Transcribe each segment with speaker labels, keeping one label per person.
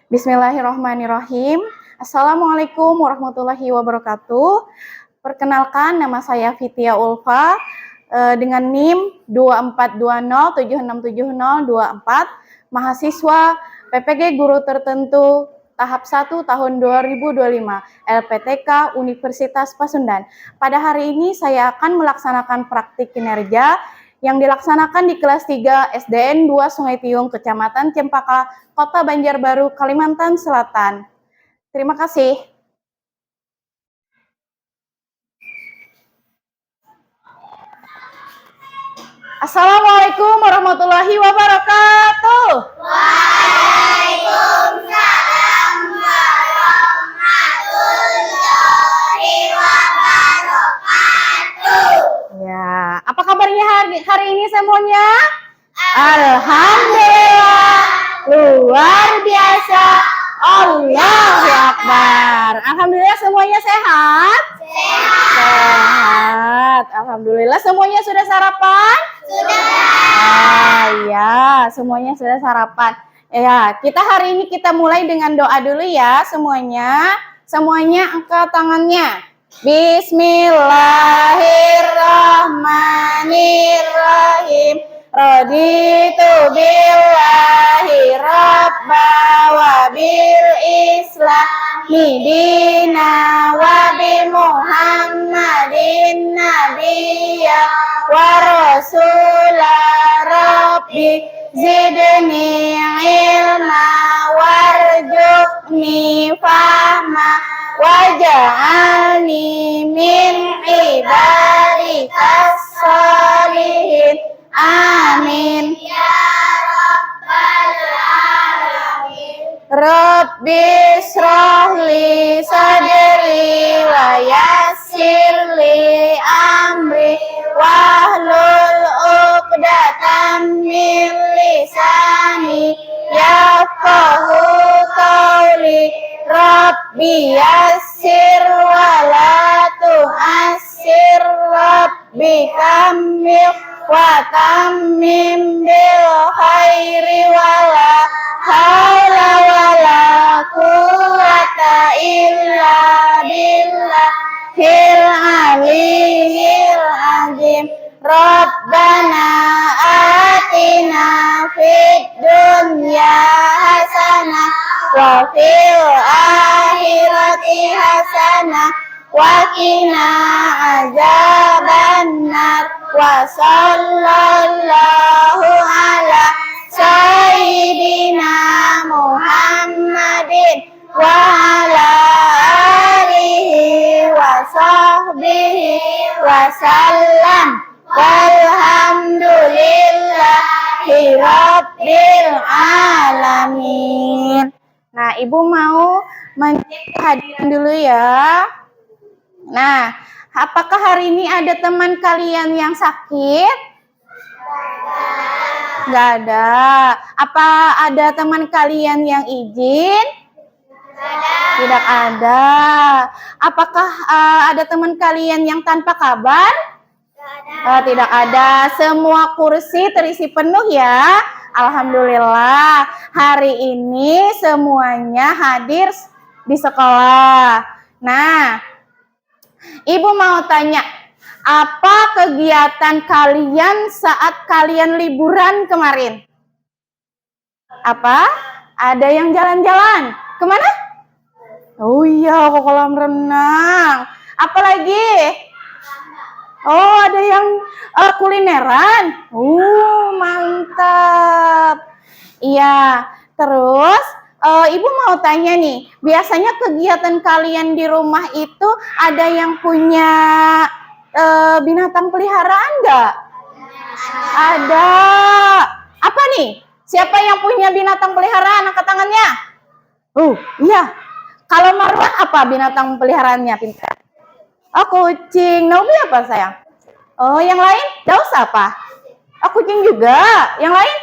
Speaker 1: Bismillahirrahmanirrahim. Assalamualaikum warahmatullahi wabarakatuh. Perkenalkan, nama saya Fitia Ulfa dengan NIM 2420767024, mahasiswa PPG Guru Tertentu tahap 1 tahun 2025 LPTK Universitas Pasundan. Pada hari ini saya akan melaksanakan praktik kinerja yang dilaksanakan di kelas 3 SDN 2 Sungai Tiung, Kecamatan Cempaka, Kota Banjarbaru, Kalimantan Selatan. Terima kasih. Assalamualaikum warahmatullahi wabarakatuh.
Speaker 2: Waalaikumsalam warahmatullahi wabarakatuh.
Speaker 1: Ya, apa kabarnya hari ini semuanya? Alhamdulillah, luar biasa. Allahu Akbar. Alhamdulillah semuanya sehat? Sehat. Alhamdulillah semuanya sudah sarapan? Sudah. Ya, semuanya sudah sarapan. Ya, kita hari ini kita mulai dengan doa dulu ya semuanya. Semuanya angkat tangannya. Bismillahirrahmanirrahim. Raditu billahi rabba wa bil islami dina wa bi muhammadin nabiyya wa rasula rabbi zidni ilma warzuqni fahma waj'alni min ibadikas sholihin. Amin.
Speaker 2: Ya Rabbal Alamin.
Speaker 1: Rabbi shrah li sadri wa yassir li amri wahlul 'uqdatam min lisani yafqahu qawli. Rabbi yassir wa la tu'assir. Rabbi kamil wa tammim bil khairi wa la haula wa la quwwata illa billahil aliyyil azim. Rabbana atina fid dunya hasanah wa fil akhirati hasanah wa qina azabannar. Wa sallallahu ala sayyidina Muhammadin wa ala alihi wa sahbihi wa sallam. Walhamdulillahi rabbil alamin. Nah, Ibu mau mencek hadiran dulu ya. Nah, apakah hari ini ada teman kalian yang sakit? Nggak ada. Apa ada teman kalian yang izin? Tidak ada. Apakah ada teman kalian yang tanpa kabar? Tidak ada. Semua kursi terisi penuh ya. Alhamdulillah. Hari ini semuanya hadir di sekolah. Nah, Ibu mau tanya, apa kegiatan kalian saat kalian liburan kemarin? Apa? Ada yang jalan-jalan? Kemana? Oh iya, ke kolam renang. Apalagi? Oh, ada yang kulineran? Mantap. Iya, terus Ibu mau tanya nih, biasanya kegiatan kalian di rumah itu ada yang punya binatang peliharaan nggak? Ada. Apa nih? Siapa yang punya binatang peliharaan? Angkat tangannya. Iya. Kalau Marwah apa binatang peliharaannya, Pintar? Oh, kucing. Nobi apa, sayang? Oh, yang lain? Daus apa? Oh, kucing juga. Yang lain?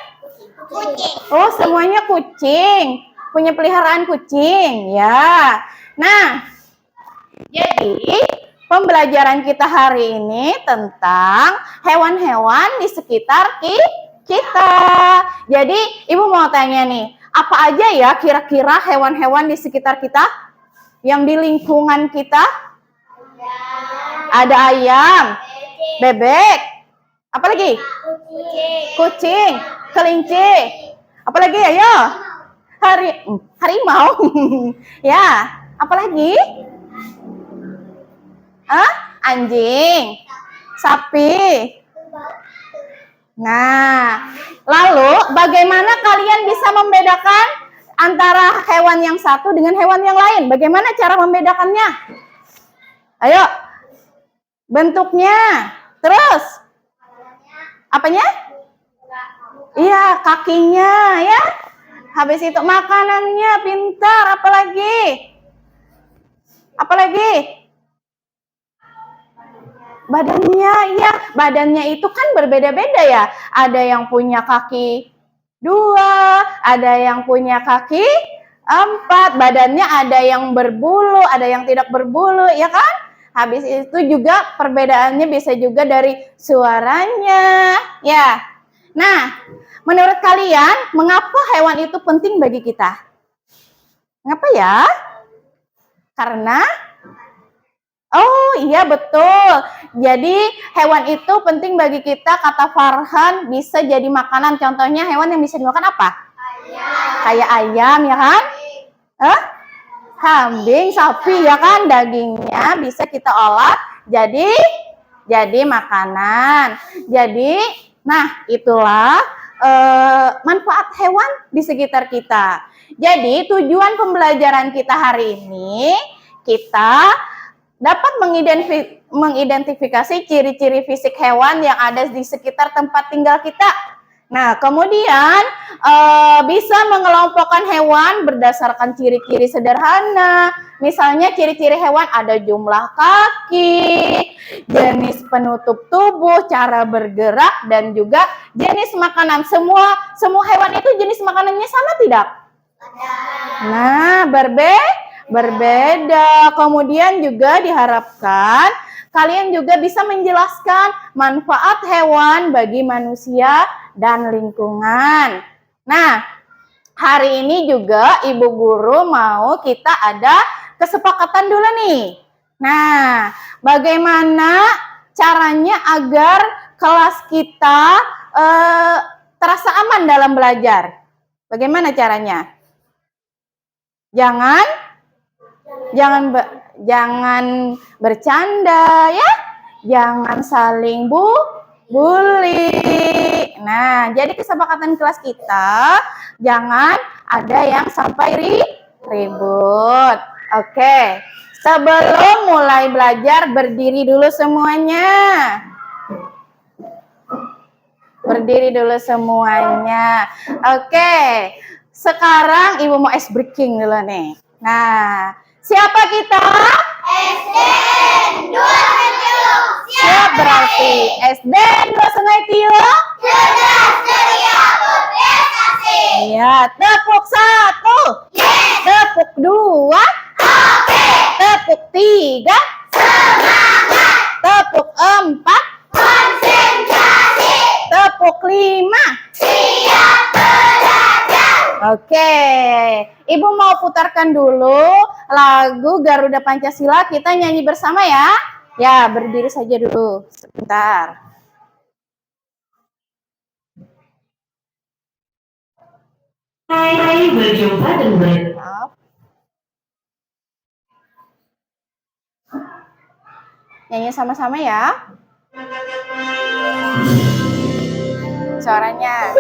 Speaker 2: Kucing.
Speaker 1: Oh, semuanya kucing. Punya peliharaan kucing, ya. Nah, jadi pembelajaran kita hari ini tentang hewan-hewan di sekitar kita. Jadi, Ibu mau tanya nih, Apa aja ya kira-kira hewan-hewan di sekitar kita? Yang di lingkungan kita? Ada ayam, bebek, apa lagi? Kucing, kelinci, apa lagi? Ayo, harimau, ya, apa lagi? Anjing, sapi. Nah, lalu bagaimana kalian bisa membedakan antara hewan yang satu dengan hewan yang lain? Bagaimana cara membedakannya? Ayo, bentuknya, terus apanya? Iya, kakinya, ya. Habis itu makanannya, pintar. Apalagi? Badannya, ya. Badannya itu kan berbeda-beda ya. Ada yang punya kaki 2, ada yang punya kaki 4. Badannya ada yang berbulu, ada yang tidak berbulu, ya kan? Habis itu juga perbedaannya bisa juga dari suaranya, ya. Nah, menurut kalian, mengapa hewan itu penting bagi kita? Mengapa ya? Karena, oh iya betul. Jadi hewan itu penting bagi kita, kata Farhan, bisa jadi makanan. Contohnya hewan yang bisa dimakan apa? Kayak ayam, ya kan? Kambing, sapi, ya kan? Dagingnya bisa kita olah jadi makanan. Jadi, nah itulah manfaat hewan di sekitar kita. Jadi tujuan pembelajaran kita hari ini, kita dapat mengidentifikasi ciri-ciri fisik hewan yang ada di sekitar tempat tinggal kita. Nah, kemudian bisa mengelompokkan hewan berdasarkan ciri-ciri sederhana. Misalnya ciri-ciri hewan ada jumlah kaki, jenis penutup tubuh, cara bergerak, dan juga jenis makanan. Semua hewan itu jenis makanannya sama tidak? Nah, berbeda. Kemudian juga diharapkan kalian juga bisa menjelaskan manfaat hewan bagi manusia dan lingkungan. Nah, hari ini juga Ibu Guru mau kita ada kesepakatan dulu nih. Nah, bagaimana caranya agar kelas kita terasa aman dalam belajar? Bagaimana caranya? Jangan bercanda ya, jangan saling bully. Nah, jadi kesepakatan kelas kita jangan ada yang sampai ribut. Oke, sebelum mulai belajar berdiri dulu semuanya. Oke, sekarang Ibu mau ice breaking dulu nih. Nah, siapa kita?
Speaker 2: SDN 2 Kilo.
Speaker 1: Siap berarti. SDN 2 Sungai Tilo.
Speaker 2: Cerdas, ceria, berprestasi.
Speaker 1: Iya, tepuk 1.
Speaker 2: Yes.
Speaker 1: Tepuk 2.
Speaker 2: Oke.
Speaker 1: Tepuk 3.
Speaker 2: Semangat.
Speaker 1: Tepuk 4.
Speaker 2: Konsentrasi.
Speaker 1: Tepuk 5.
Speaker 2: Siap belajar.
Speaker 1: Oke, Ibu mau putarkan dulu lagu Garuda Pancasila, kita nyanyi bersama ya. Ya, berdiri saja dulu sebentar.
Speaker 3: Hai, berjumpa dan
Speaker 1: Nyanyi sama-sama ya. Suaranya.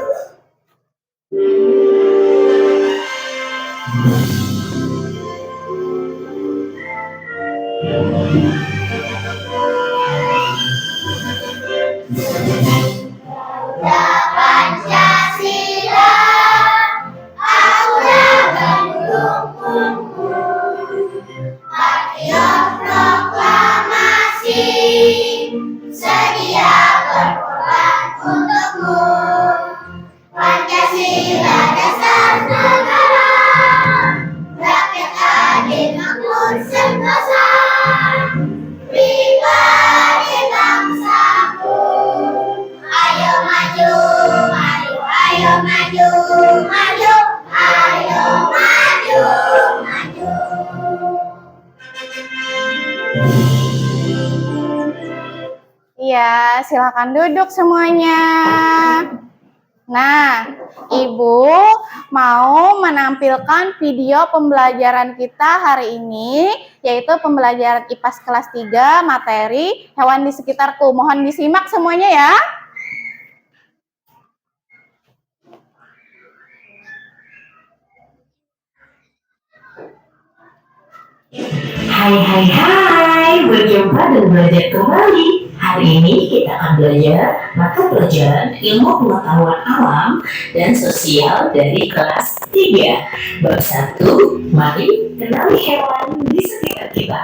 Speaker 2: Pancasila, akulah pendukungmu. Patriot proklamasi, sedia berkorban untukmu. Pancasila dasar negara, rakyat adil makmur sentosa.
Speaker 1: silakan duduk semuanya. Nah, Ibu mau menampilkan video pembelajaran kita hari ini, yaitu pembelajaran IPAS kelas 3, materi hewan di sekitarku. Mohon disimak semuanya ya.
Speaker 3: Hai, berjumpa dan belajar kembali. Hari ini kita akan belajar mata pelajaran ilmu pengetahuan alam dan sosial dari kelas 3. Bab 1, mari kenali hewan di sekitar kita.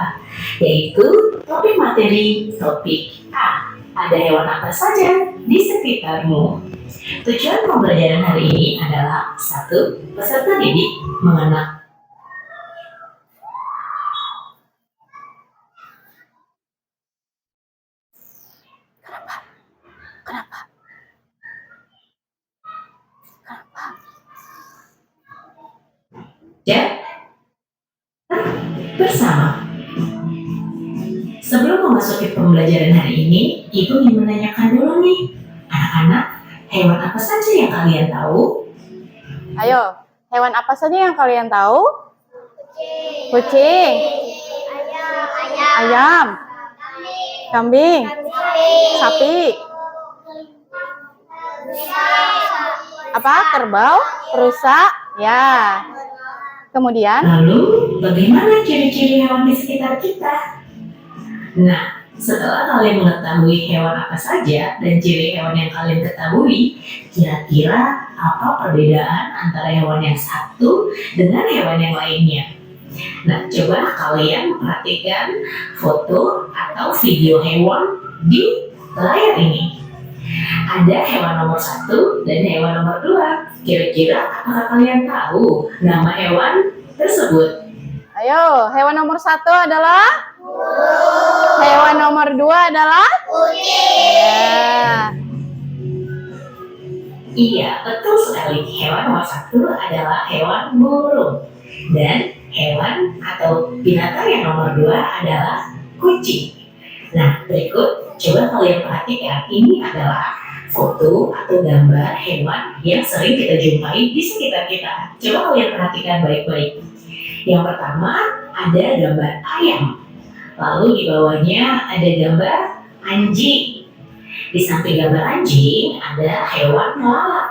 Speaker 3: Yaitu topik materi topik A. Ada hewan apa saja di sekitarmu? Tujuan pembelajaran hari ini adalah 1. Peserta didik mengenal dan bersama. Sebelum memasuki pembelajaran hari ini, Ibu ingin menanyakan dulu nih, anak-anak, hewan apa saja yang kalian tahu?
Speaker 1: Ayo, hewan apa saja yang kalian tahu? Kucing, ayam, kambing, sapi, apa? Kerbau, rusa, ya. Kemudian,
Speaker 3: Lalu, bagaimana ciri-ciri hewan di sekitar kita? Nah, setelah kalian mengetahui hewan apa saja dan ciri hewan yang kalian ketahui, kira-kira apa perbedaan antara hewan yang satu dengan hewan yang lainnya? Nah, coba kalian perhatikan foto atau video hewan di layar ini. Ada hewan nomor 1 dan hewan nomor 2. Kira-kira apakah kalian tahu nama hewan tersebut?
Speaker 1: ayo, hewan nomor 1 adalah? Hewan nomor 2 adalah? Ya.
Speaker 3: Iya, betul sekali. Hewan nomor 1 adalah hewan burung. Dan hewan atau binatang yang nomor 2 adalah kucing. Nah, berikut coba kalian perhatikan. Ini adalah foto atau gambar hewan yang sering kita jumpai di sekitar kita. Coba kalian perhatikan baik-baik. Yang pertama ada gambar ayam. Lalu di bawahnya ada gambar anjing. Di samping gambar anjing ada hewan lalat.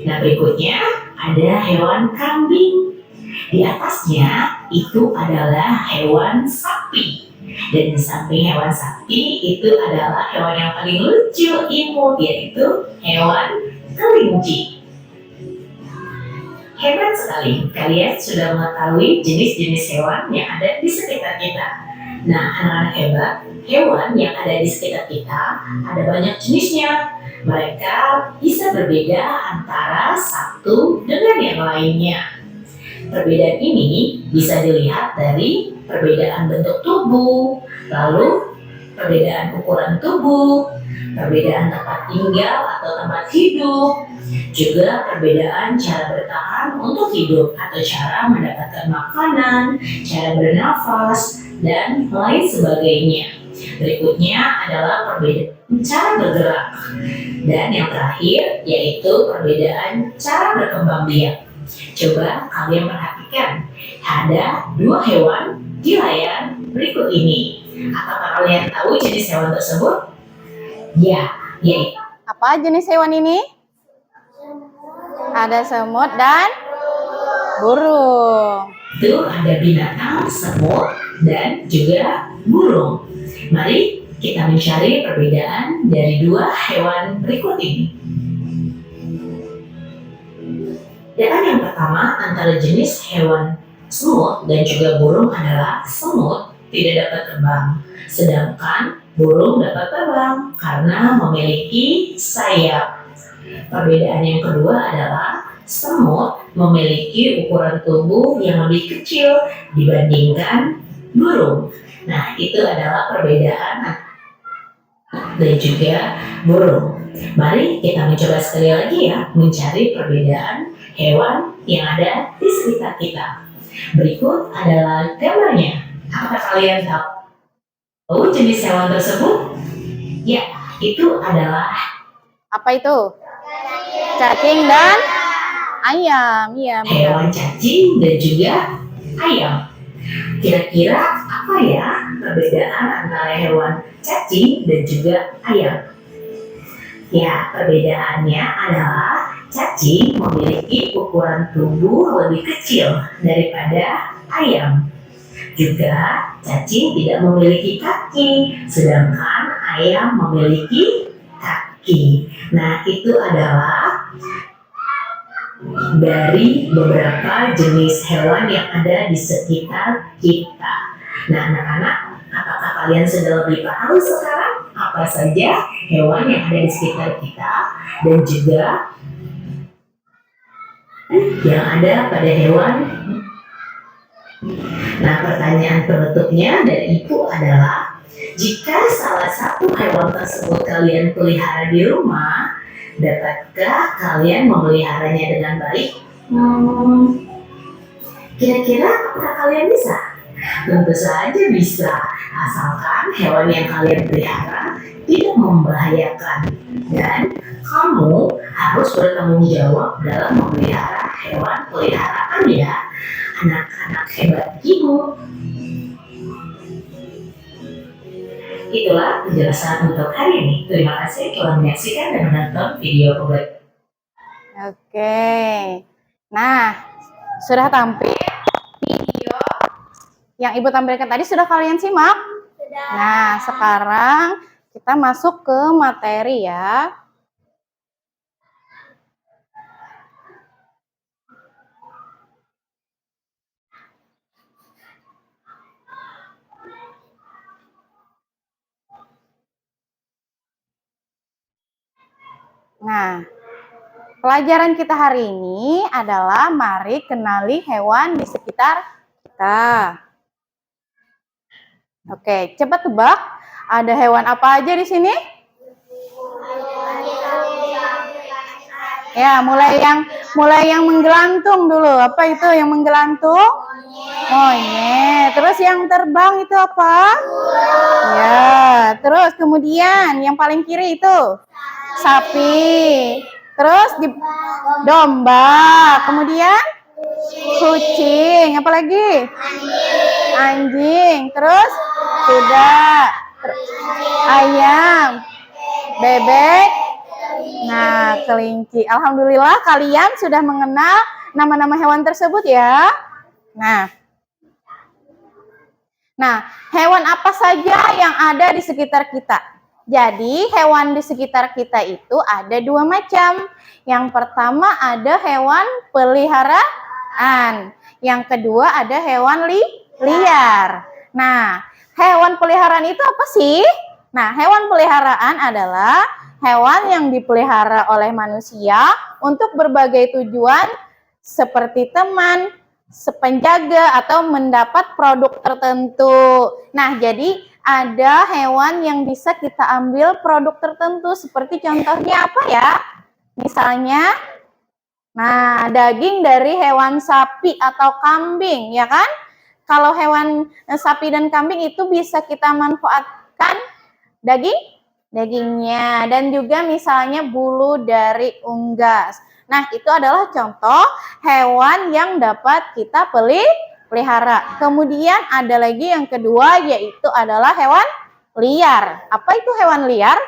Speaker 3: Nah, berikutnya ada hewan kambing. Di atasnya itu adalah hewan sapi. Dan di samping hewan sapi itu adalah hewan yang paling lucu imut, yaitu hewan kelinci. Hebat sekali, kalian sudah mengetahui jenis-jenis hewan yang ada di sekitar kita. Nah, anak-anak hebat, hewan yang ada di sekitar kita ada banyak jenisnya. Mereka bisa berbeda antara satu dengan yang lainnya. Perbedaan ini bisa dilihat dari perbedaan bentuk tubuh, lalu perbedaan ukuran tubuh, perbedaan tempat tinggal atau tempat hidup, juga perbedaan cara bertahan untuk hidup atau cara mendapatkan makanan, cara bernafas, dan lain sebagainya. Berikutnya adalah perbedaan cara bergerak. Dan yang terakhir yaitu perbedaan cara berkembang biak. Coba kalian perhatikan, ada 2 hewan di layar berikut ini. Apakah kalian tahu jenis hewan tersebut? Ya, yaitu.
Speaker 1: Apa jenis hewan ini? Ada semut dan burung.
Speaker 3: Itu ada binatang, semut, dan juga burung. Mari kita mencari perbedaan dari 2 hewan berikut ini. Data yang pertama antara jenis hewan semut dan juga burung adalah semut tidak dapat terbang, sedangkan burung dapat terbang karena memiliki sayap. Perbedaan yang kedua adalah semut memiliki ukuran tubuh yang lebih kecil dibandingkan burung. Nah, itu adalah perbedaan dan juga burung. Mari kita mencoba sekali lagi ya, mencari perbedaan hewan yang ada di sekitar kita. Berikut adalah gambarnya. Apakah kalian tahu jenis hewan tersebut? Ya, itu adalah
Speaker 1: Apa itu? Cacing dan ayam. Iya, benar.
Speaker 3: hewan cacing dan juga ayam. Kira-kira apa ya perbedaan antara hewan cacing dan juga ayam? Ya, perbedaannya adalah cacing memiliki ukuran tubuh lebih kecil daripada ayam. Juga cacing tidak memiliki kaki, sedangkan ayam memiliki kaki. Nah, itu adalah dari beberapa jenis hewan yang ada di sekitar kita. Nah, anak-anak, apakah kalian sudah lebih paham sekarang apa saja hewan yang ada di sekitar kita dan juga yang ada pada hewan? Nah, pertanyaan penutupnya dari Ibu adalah, jika salah satu hewan tersebut kalian pelihara di rumah, dapatkah kalian memeliharanya dengan baik? Kira-kira apakah kalian bisa? Tentu saja bisa, asalkan hewan yang kalian pelihara tidak membahayakan dan kamu harus bertanggung jawab dalam memelihara hewan peliharaan ya, anak-anak hebat Ibu. Itulah penjelasan untuk hari ini. Terima kasih telah menyaksikan dan menonton video pembelajaran.
Speaker 1: Oke. Nah, sudah tampil video yang Ibu tampilkan tadi, sudah kalian simak? Nah, sekarang kita masuk ke materi ya. Nah, pelajaran kita hari ini adalah mari kenali hewan di sekitar kita. Oke, coba tebak, ada hewan apa aja di sini? Ya, mulai yang menggelantung dulu. Apa itu yang menggelantung? Monyet. Terus yang terbang itu apa? Ya, terus kemudian yang paling kiri itu sapi. Terus di domba. Kemudian kucing. Apa lagi? Anjing. Terus kuda. Ayam. Bebek. Nah, kelinci. Alhamdulillah kalian sudah mengenal nama-nama hewan tersebut ya. Nah, hewan apa saja yang ada di sekitar kita? Jadi, hewan di sekitar kita itu ada dua macam. Yang pertama ada hewan peliharaan. Yang kedua ada hewan liar. Nah, hewan peliharaan itu apa sih? Nah, hewan peliharaan adalah hewan yang dipelihara oleh manusia untuk berbagai tujuan seperti teman, sepenjaga, atau mendapat produk tertentu. Nah, jadi ada hewan yang bisa kita ambil produk tertentu, seperti contohnya apa ya? Misalnya, nah, daging dari hewan sapi atau kambing, ya kan? Kalau hewan sapi dan kambing itu bisa kita manfaatkan dagingnya, dan juga misalnya bulu dari unggas. Nah, itu adalah contoh hewan yang dapat kita pelihara. Kemudian ada lagi yang kedua, yaitu adalah hewan liar. Apa itu hewan liar?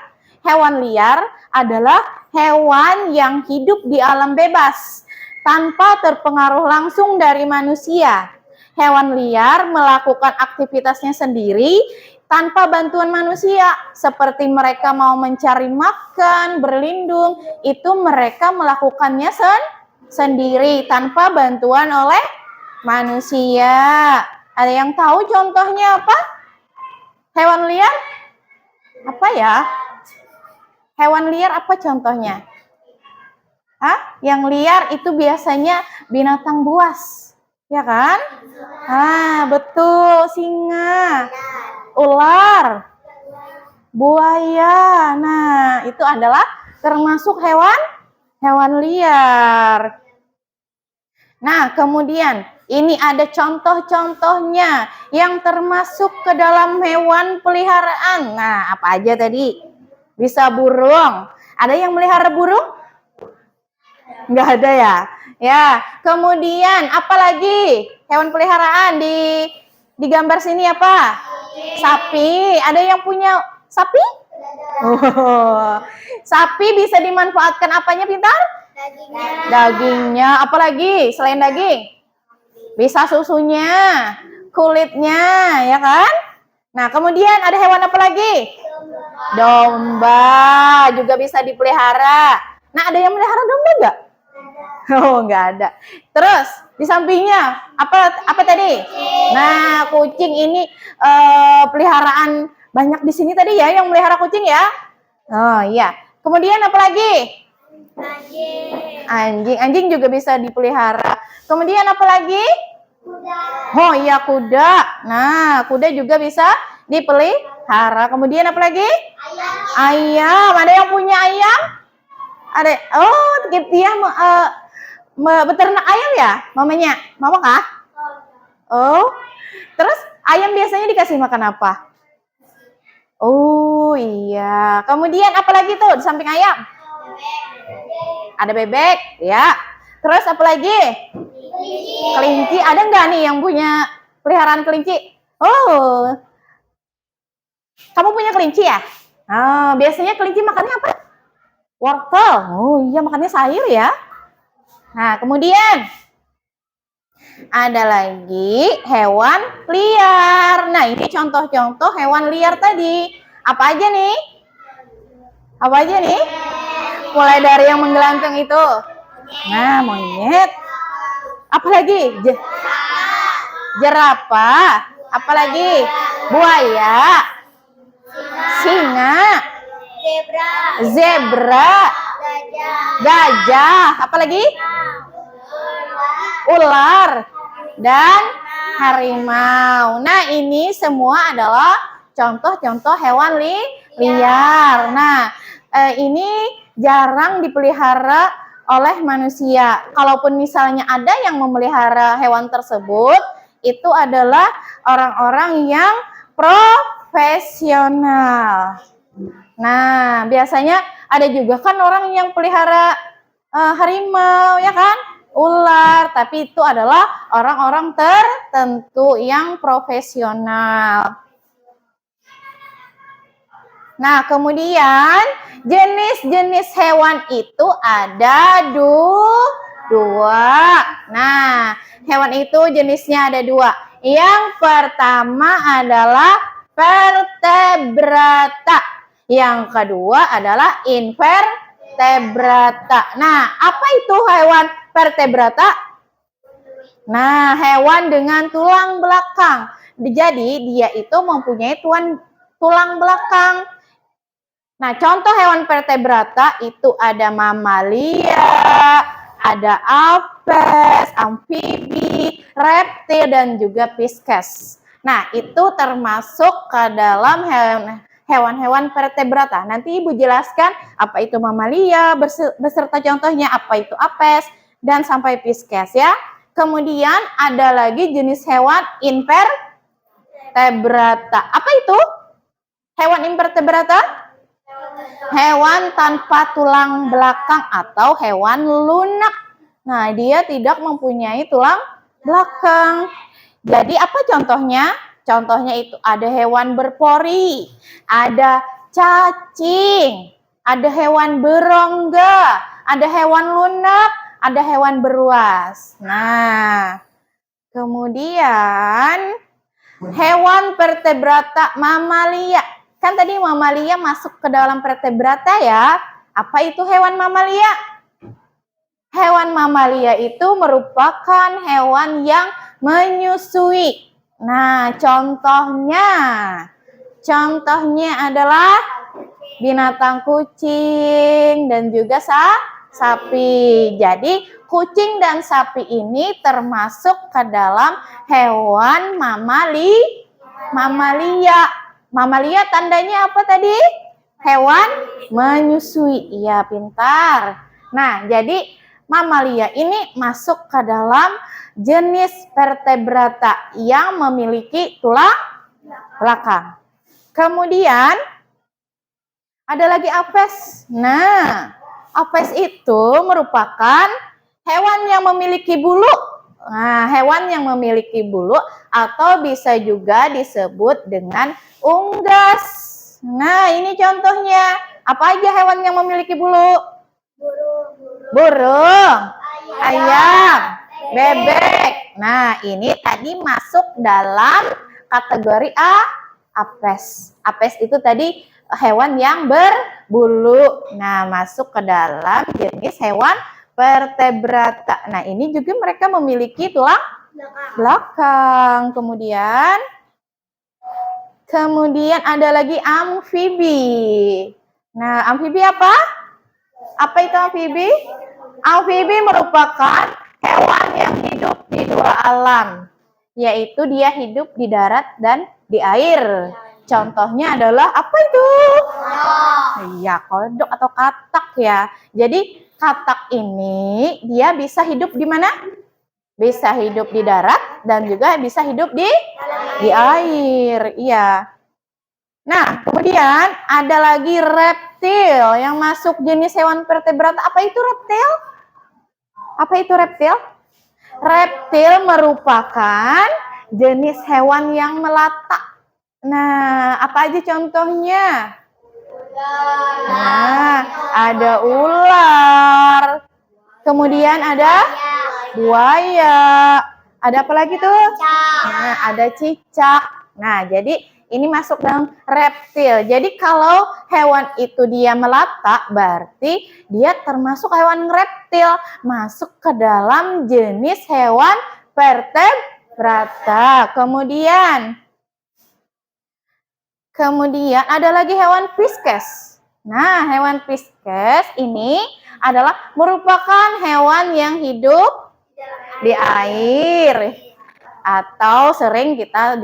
Speaker 1: Hewan liar adalah hewan yang hidup di alam bebas tanpa terpengaruh langsung dari manusia. Hewan liar melakukan aktivitasnya sendiri tanpa bantuan manusia, seperti mereka mau mencari makan, berlindung, itu mereka melakukannya sendiri tanpa bantuan oleh manusia. Ada yang tahu contohnya apa? Hewan liar? Apa ya? Hewan liar apa contohnya? Hah? Yang liar itu biasanya binatang buas, ya kan? Ah, betul, singa, ular, buaya. Nah, itu adalah termasuk hewan liar. Nah, kemudian ini ada contoh-contohnya yang termasuk ke dalam hewan peliharaan. Nah, apa aja tadi? bisa burung. Ada yang melihara burung? Nggak ada ya? Ya, kemudian apa lagi? Hewan peliharaan di gambar sini apa? Sapi. Ada yang punya sapi? Oh, sapi bisa dimanfaatkan apanya, Pintar?
Speaker 2: Dagingnya.
Speaker 1: Dagingnya. Apalagi selain daging? Bisa susunya, kulitnya, ya kan? Nah, kemudian ada hewan apa lagi? Domba juga bisa dipelihara. Nah, ada yang melihara domba nggak? Oh, nggak ada. Terus di sampingnya apa tadi? Nah, kucing ini peliharaan banyak di sini tadi ya yang melihara kucing ya. Oh iya. Kemudian apa lagi?
Speaker 2: Anjing.
Speaker 1: Anjing juga bisa dipelihara. Kemudian apa lagi?
Speaker 2: Kuda.
Speaker 1: Oh iya, kuda. Nah, kuda juga bisa dipelihara. Kemudian apa lagi?
Speaker 2: Ayam.
Speaker 1: Ayam. Ada yang punya ayam? Ada. Oh, dia beternak ayam ya, mamanya? Mama kah? Oh. Terus ayam biasanya dikasih makan apa? Oh iya. Kemudian apa lagi tuh di samping ayam? Ada bebek, ya. Terus apa lagi? Kelinci. Ada nggak nih yang punya peliharaan kelinci? Oh, kamu punya kelinci ya? Ah, biasanya kelinci makannya apa? Wortel. Oh iya, makannya sayur ya. Nah, kemudian ada lagi hewan liar. Nah, ini contoh-contoh hewan liar tadi. Apa aja nih? Apa aja nih? Mulai dari yang menggelantung itu. Nah, monyet. Apalagi? Jerapah. Apalagi? Buaya. Singa. Zebra. Gajah. Apalagi? Ular. Dan harimau. Nah, ini semua adalah contoh-contoh hewan liar. Nah, ini jarang dipelihara oleh manusia. Kalaupun misalnya ada yang memelihara hewan tersebut, itu adalah orang-orang yang profesional. Nah, biasanya ada juga kan orang yang pelihara harimau, ya kan? Ular, tapi itu adalah orang-orang tertentu yang profesional. Nah, kemudian jenis-jenis hewan itu ada dua. Nah, hewan itu jenisnya ada dua. Yang pertama adalah vertebrata. Yang kedua adalah invertebrata. Nah, apa itu hewan vertebrata? Nah, hewan dengan tulang belakang. Jadi, dia itu mempunyai tulang belakang. Nah, contoh hewan vertebrata itu ada mamalia, ada apes, amfibi, reptil, dan juga pisces. Nah, itu termasuk ke dalam hewan-hewan vertebrata. Nanti Ibu jelaskan apa itu mamalia, beserta contohnya apa itu apes, dan sampai pisces ya. Kemudian ada lagi jenis hewan invertebrata. Apa itu? Hewan invertebrata? Hewan tanpa tulang belakang atau hewan lunak. Nah, dia tidak mempunyai tulang belakang. Jadi apa contohnya? Contohnya itu ada hewan berpori, ada cacing, ada hewan berongga, ada hewan lunak, ada hewan beruas. Nah, kemudian hewan vertebrata mamalia. Kan tadi mamalia masuk ke dalam vertebrata ya. Apa itu hewan mamalia? Hewan mamalia itu merupakan hewan yang menyusui. Nah, contohnya adalah binatang kucing dan juga sapi. Jadi, kucing dan sapi ini termasuk ke dalam hewan mamalia. Mamalia tandanya apa tadi? Hewan menyusui. Iya, pintar. Nah, jadi mamalia ini masuk ke dalam jenis vertebrata yang memiliki tulang belakang. Kemudian Ada lagi apes. Nah, apes itu merupakan hewan yang memiliki bulu. Nah, hewan yang memiliki bulu atau bisa juga disebut dengan unggas. Nah, ini contohnya. Apa aja hewan yang memiliki bulu? Burung, ayam, bebek. Nah, ini tadi masuk dalam kategori apes. Apes itu tadi hewan yang berbulu. Nah, masuk ke dalam jenis hewan vertebrata. Nah, ini juga mereka memiliki tulang belakang. Kemudian ada lagi amfibi. Nah, amfibi apa? Apa itu amfibi? Amfibi merupakan hewan yang hidup di dua alam, yaitu dia hidup di darat dan di air. Contohnya adalah apa itu? Iya, kodok atau katak ya. Jadi katak ini dia bisa hidup di mana? Bisa hidup di darat dan juga bisa hidup di air. Iya. Nah, kemudian ada lagi reptil yang masuk jenis hewan vertebrata. Apa itu reptil? Apa itu reptil? Reptil merupakan jenis hewan yang melata. Nah, apa aja contohnya? Nah, ada ular. Kemudian ada buaya. Ada apa lagi tuh? Nah, ada cicak. Nah, jadi ini masuk dalam reptil. Jadi kalau hewan itu dia melata, berarti dia termasuk hewan reptil. Masuk ke dalam jenis hewan vertebrata. Kemudian ada lagi hewan pisces. Nah, hewan pisces ini adalah merupakan hewan yang hidup di air atau sering kita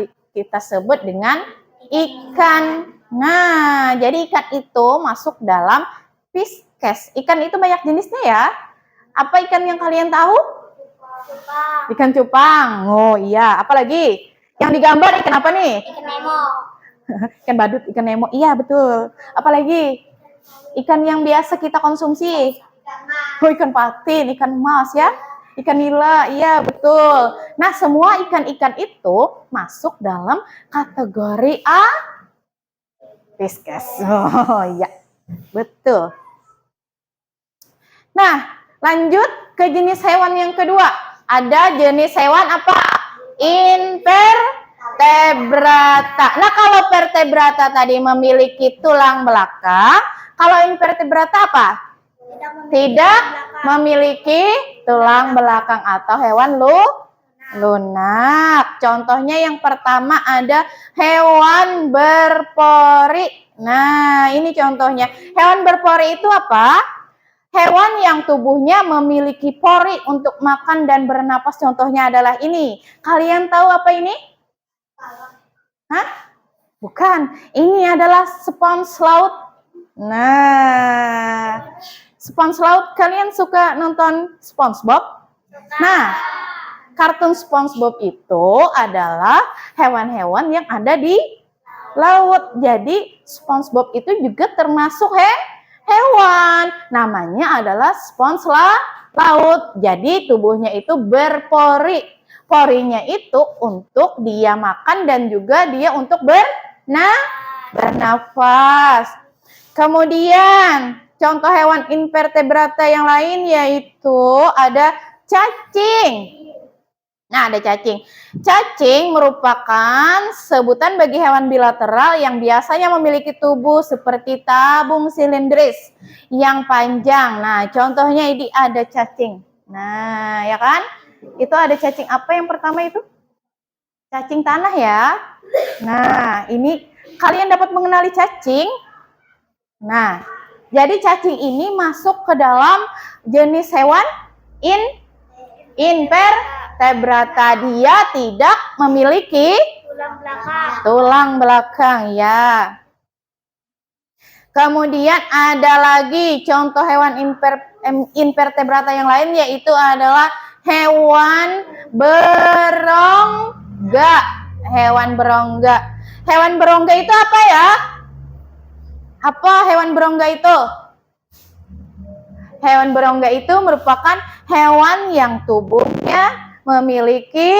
Speaker 1: sebut dengan ikan. Nah, jadi ikan itu masuk dalam pisces. Ikan itu banyak jenisnya ya. Apa ikan yang kalian tahu? Ikan cupang. Oh iya, apa lagi? Yang digambar ikan apa nih?
Speaker 2: Ikan Nemo.
Speaker 1: Ikan badut, ikan Nemo. Iya, betul. Apalagi? Ikan yang biasa kita konsumsi. Oh, ikan patin, ikan mas ya. Ikan nila, iya betul. Nah, semua ikan-ikan itu masuk dalam kategori pisces. Oh, iya. Betul. Nah, lanjut ke jenis hewan yang kedua. Ada jenis hewan apa? Invertebrata. Nah, kalau vertebrata tadi memiliki tulang belakang, kalau invertebrata apa? Tidak memiliki tulang belakang atau hewan lunak. Contohnya yang pertama ada hewan berpori. Nah, ini contohnya. Hewan berpori itu apa? Hewan yang tubuhnya memiliki pori untuk makan dan bernapas. Contohnya adalah ini. Kalian tahu apa ini? Hah? Bukan. Ini adalah spons laut. Nah, spons laut, kalian suka nonton SpongeBob? Nah, kartun SpongeBob itu adalah hewan-hewan yang ada di laut. Jadi SpongeBob itu juga termasuk hewan. Namanya adalah spons laut. Jadi tubuhnya itu berpori. Porinya itu untuk dia makan dan juga dia untuk bernafas. Kemudian contoh hewan invertebrata yang lain yaitu ada cacing. Nah, ada cacing. Cacing merupakan sebutan bagi hewan bilateral yang biasanya memiliki tubuh seperti tabung silindris yang panjang. Nah, contohnya ini ada cacing. Nah, ya kan? Itu ada cacing apa yang pertama itu? Cacing tanah ya. Nah, ini kalian dapat mengenali cacing? Nah, jadi cacing ini masuk ke dalam jenis hewan invertebrata. Dia tidak memiliki tulang belakang ya. Kemudian ada lagi contoh hewan invertebrata yang lain yaitu adalah hewan berongga. Hewan berongga. Hewan berongga itu apa ya? Apa hewan berongga itu? Hewan berongga itu merupakan hewan yang tubuhnya memiliki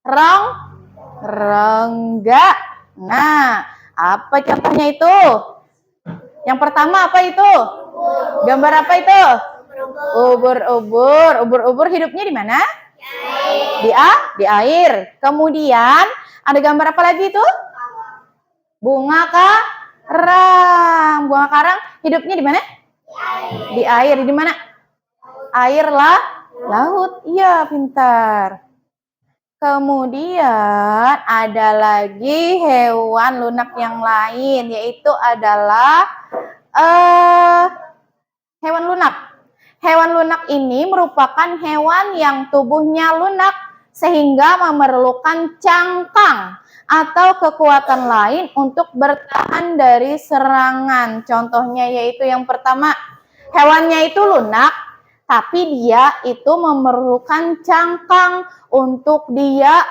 Speaker 1: rongga. Nah, apa contohnya itu? Yang pertama apa itu? Gambar apa itu? Ubur-ubur. Ubur-ubur hidupnya di mana? Di air. Kemudian ada gambar apa lagi itu? Bunga karang. Bunga karang hidupnya di mana? Di air. Di mana? Air lah, laut. Iya, pintar. Kemudian ada lagi hewan lunak yang lain, yaitu adalah hewan lunak. Hewan lunak ini merupakan hewan yang tubuhnya lunak sehingga memerlukan cangkang atau kekuatan lain untuk bertahan dari serangan. Contohnya yaitu yang pertama, hewannya itu lunak, tapi dia itu memerlukan cangkang untuk dia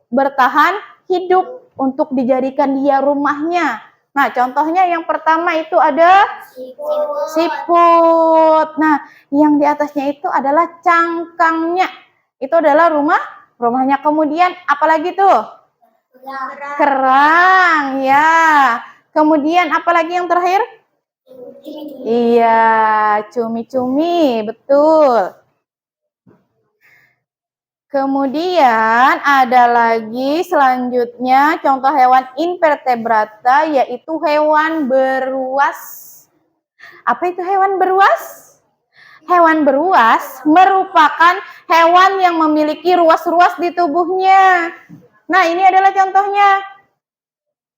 Speaker 1: bertahan hidup, untuk dijadikan dia rumahnya. Nah, contohnya yang pertama itu ada siput. Nah, yang di atasnya itu adalah cangkangnya. Itu adalah rumahnya. Kemudian apalagi tuh? Kerang, ya. Kemudian apalagi yang terakhir? Iya, cumi-cumi, betul. Kemudian ada lagi selanjutnya contoh hewan invertebrata, yaitu hewan beruas. Apa itu hewan beruas? Hewan beruas merupakan hewan yang memiliki ruas-ruas di tubuhnya. Nah, ini adalah contohnya.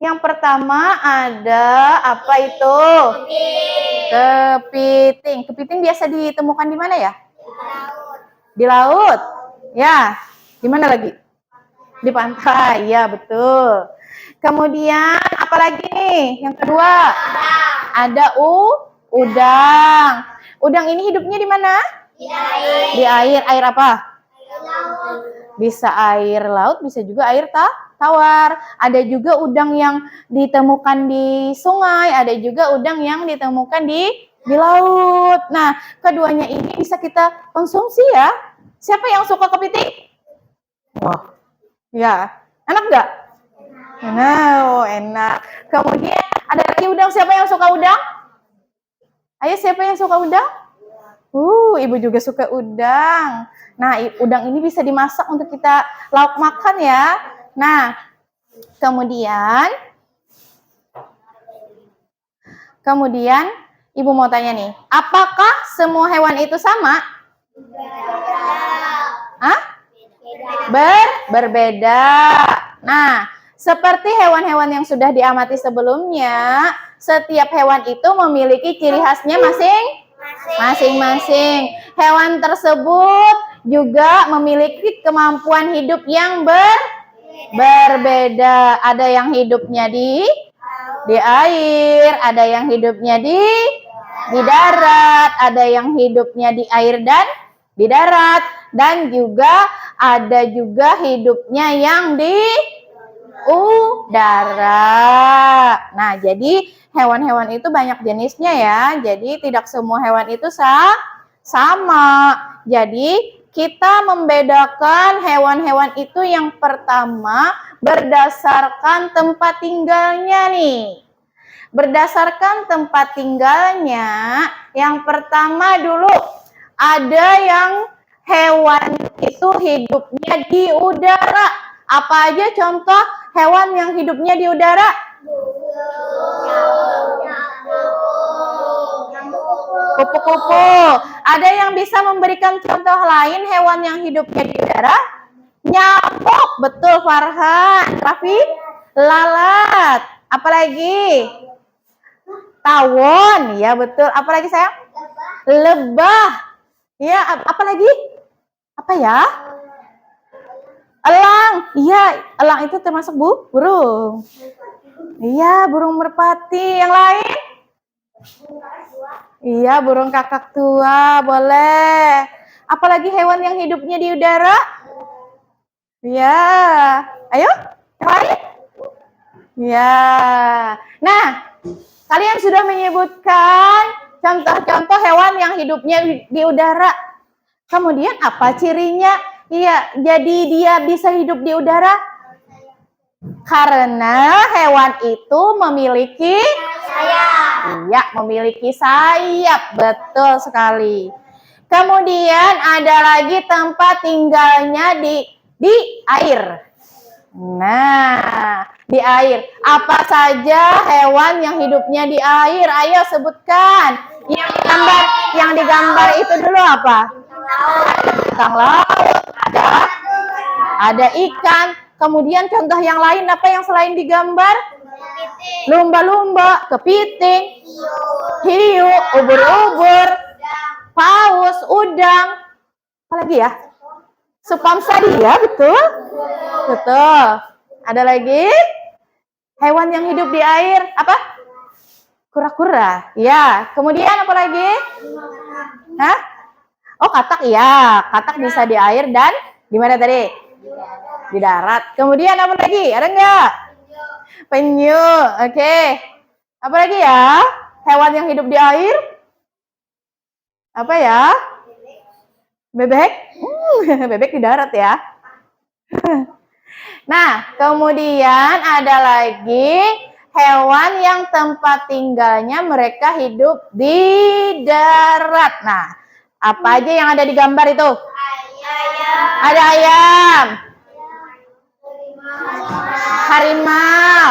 Speaker 1: Yang pertama ada apa itu? Kepiting. Kepiting biasa ditemukan di mana ya? Di laut. Ya, di mana lagi? Di pantai. Ya, betul. Kemudian apa lagi nih? Yang kedua, ada udang. Udang ini hidupnya di mana? Di air. Air apa? Bisa air laut, bisa juga air tawar. Ada juga udang yang ditemukan di sungai, ada juga udang yang ditemukan di laut. Nah, keduanya ini bisa kita konsumsi ya. Siapa yang suka kepiting? Wah, ya. Enak nggak? Enak. Kemudian ada lagi udang. Siapa yang suka udang? Ayo, siapa yang suka udang? Ibu juga suka udang. Nah, udang ini bisa dimasak untuk kita lauk makan ya. Nah, kemudian Ibu mau tanya nih, apakah semua hewan itu sama? Hah? Berbeda. Nah, seperti hewan-hewan yang sudah diamati sebelumnya, setiap hewan itu memiliki ciri khasnya masing-masing. Hewan tersebut juga memiliki kemampuan hidup yang berbeda. Ada yang hidupnya di air, ada yang hidupnya di darat, ada yang hidupnya di air dan di darat, dan juga ada juga hidupnya yang di udara. Nah, jadi hewan-hewan itu banyak jenisnya ya. Jadi tidak semua hewan itu sama. Jadi kita membedakan hewan-hewan itu yang pertama berdasarkan tempat tinggalnya nih. Berdasarkan tempat tinggalnya, yang pertama dulu ada yang hewan itu hidupnya di udara. Apa aja contoh hewan yang hidupnya di udara? Kupu-kupu. Ada yang bisa memberikan contoh lain hewan yang hidupnya di udara? Nyamuk. Betul, Farhan. Raffi? Lalat. Apalagi? Tawon. Ya, betul. Apalagi sayang? Lebah. Ya, apalagi? Apa ya? Elang. Iya, elang itu termasuk burung. Iya, burung merpati. Yang lain? Iya, burung kakak tua. Boleh. Apalagi hewan yang hidupnya di udara? Iya. Ayo, yang lain? Ya. Nah, kalian sudah menyebutkan contoh-contoh hewan yang hidupnya di udara. Kemudian apa cirinya? Iya, jadi dia bisa hidup di udara karena hewan itu memiliki sayap. Iya, memiliki sayap. Betul sekali. Kemudian ada lagi tempat tinggalnya di air. Nah, di air. Apa saja hewan yang hidupnya di air? Ayo sebutkan. Yang digambar itu dulu apa? Bintang laut. Ada ikan. Kemudian contoh yang lain apa yang selain digambar? Lumba-lumba, kepiting, hiu, ubur-ubur, paus, udang. Apa lagi ya? Supamsa dia, betul? Betul. Ada lagi? Hewan yang hidup di air, apa? Kura-kura. Ya. Kemudian apa lagi? Hah? Oh, katak ya. Katak bisa di air dan di mana tadi? Di darat. Kemudian apa lagi? Ada enggak? Penyu. Oke. Apa lagi ya? Hewan yang hidup di air? Apa ya? Bebek? Bebek di darat ya. Nah, kemudian ada lagi hewan yang tempat tinggalnya mereka hidup di darat. Nah, apa aja yang ada di gambar itu? Ada ayam, harimau,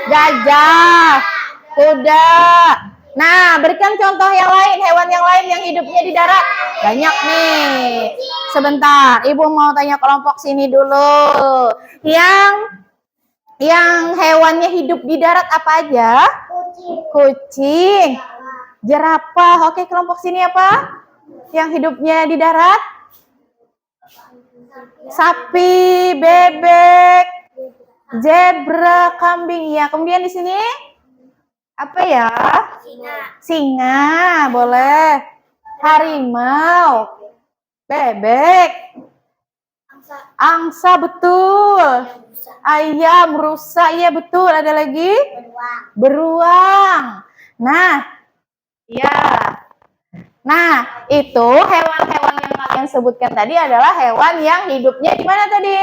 Speaker 1: gajah, kuda. Nah, berikan contoh yang lain, hewan yang lain yang hidupnya di darat. Banyak nih. Sebentar, Ibu mau tanya kelompok sini dulu. Yang hewannya hidup di darat apa aja? Kucing, jerapah. Oke, kelompok sini apa? Yang hidupnya di darat? Sapi, bebek, zebra, kambing. Ya, kemudian di sini apa ya? Singa, boleh. Harimau, bebek, angsa, betul. Ayam, rusa, iya betul. Ada lagi? Beruang. Nah, ya. Nah, itu hewan-hewan yang kalian sebutkan tadi adalah hewan yang hidupnya di mana tadi?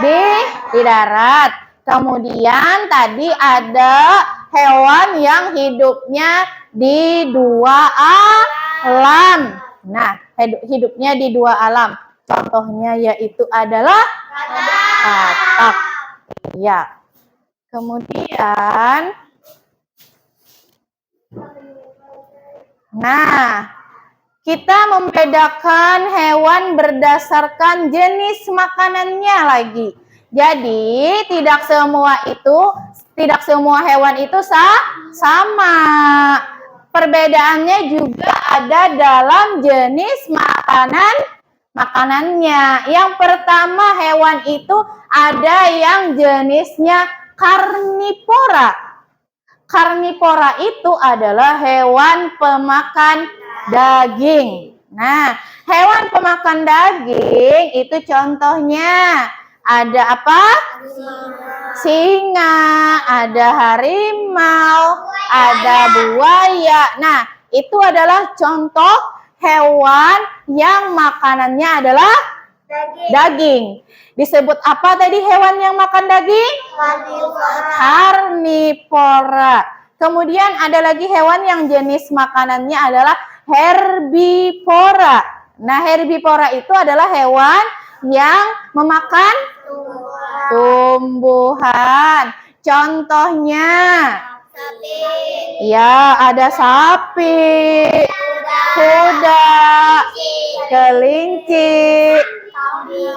Speaker 1: Di darat. Kemudian tadi ada hewan yang hidupnya di dua alam. Nah, hidupnya di dua alam. Contohnya yaitu adalah katak. Ya. Kemudian kita membedakan hewan berdasarkan jenis makanannya lagi. Jadi, tidak semua hewan itu sama. Perbedaannya juga ada dalam jenis makanannya. Yang pertama, hewan itu ada yang jenisnya karnivora. Karnivora itu adalah hewan pemakan daging. Nah, hewan pemakan daging itu contohnya ada apa? Singa, ada harimau, ada buaya. Nah, itu adalah contoh hewan yang makanannya adalah daging. Disebut apa tadi hewan yang makan daging? Karnivora. Kemudian ada lagi hewan yang jenis makanannya adalah herbivora. Nah, herbivora itu adalah hewan yang memakan tumbuhan. Contohnya, ya ada sapi, kuda, kelinci,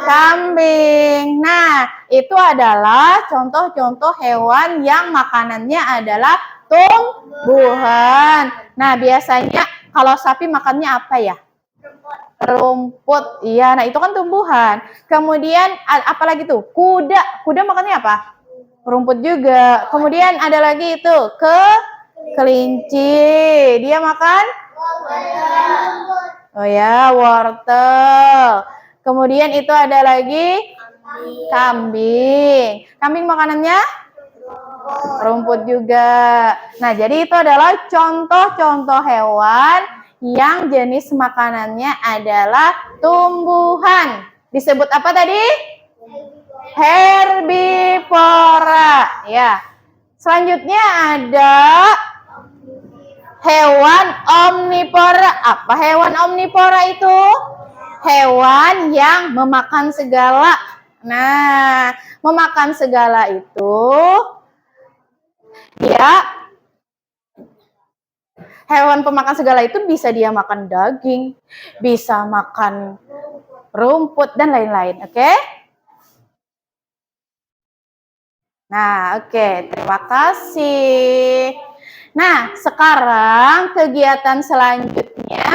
Speaker 1: kambing. Nah, itu adalah contoh-contoh hewan yang makanannya adalah tumbuhan. Nah, biasanya kalau sapi makannya apa ya? Rumput. Iya, nah itu kan tumbuhan. Kemudian apalagi tuh? Kuda. Kuda makannya apa? Rumput juga. Kemudian ada lagi itu kelinci. Dia makan? Oh ya, wortel. Kemudian itu ada lagi Kambing. Kambing makanannya rumput juga. Nah, jadi itu adalah contoh-contoh hewan yang jenis makanannya adalah tumbuhan. Disebut apa tadi? Herbivora. Ya. Selanjutnya ada hewan omnivora. Apa hewan omnivora itu? Hewan yang memakan segala. Nah, memakan segala itu dia hewan pemakan segala itu bisa dia makan daging, bisa makan rumput dan lain-lain, oke? Nah, oke, terima kasih. Nah, sekarang kegiatan selanjutnya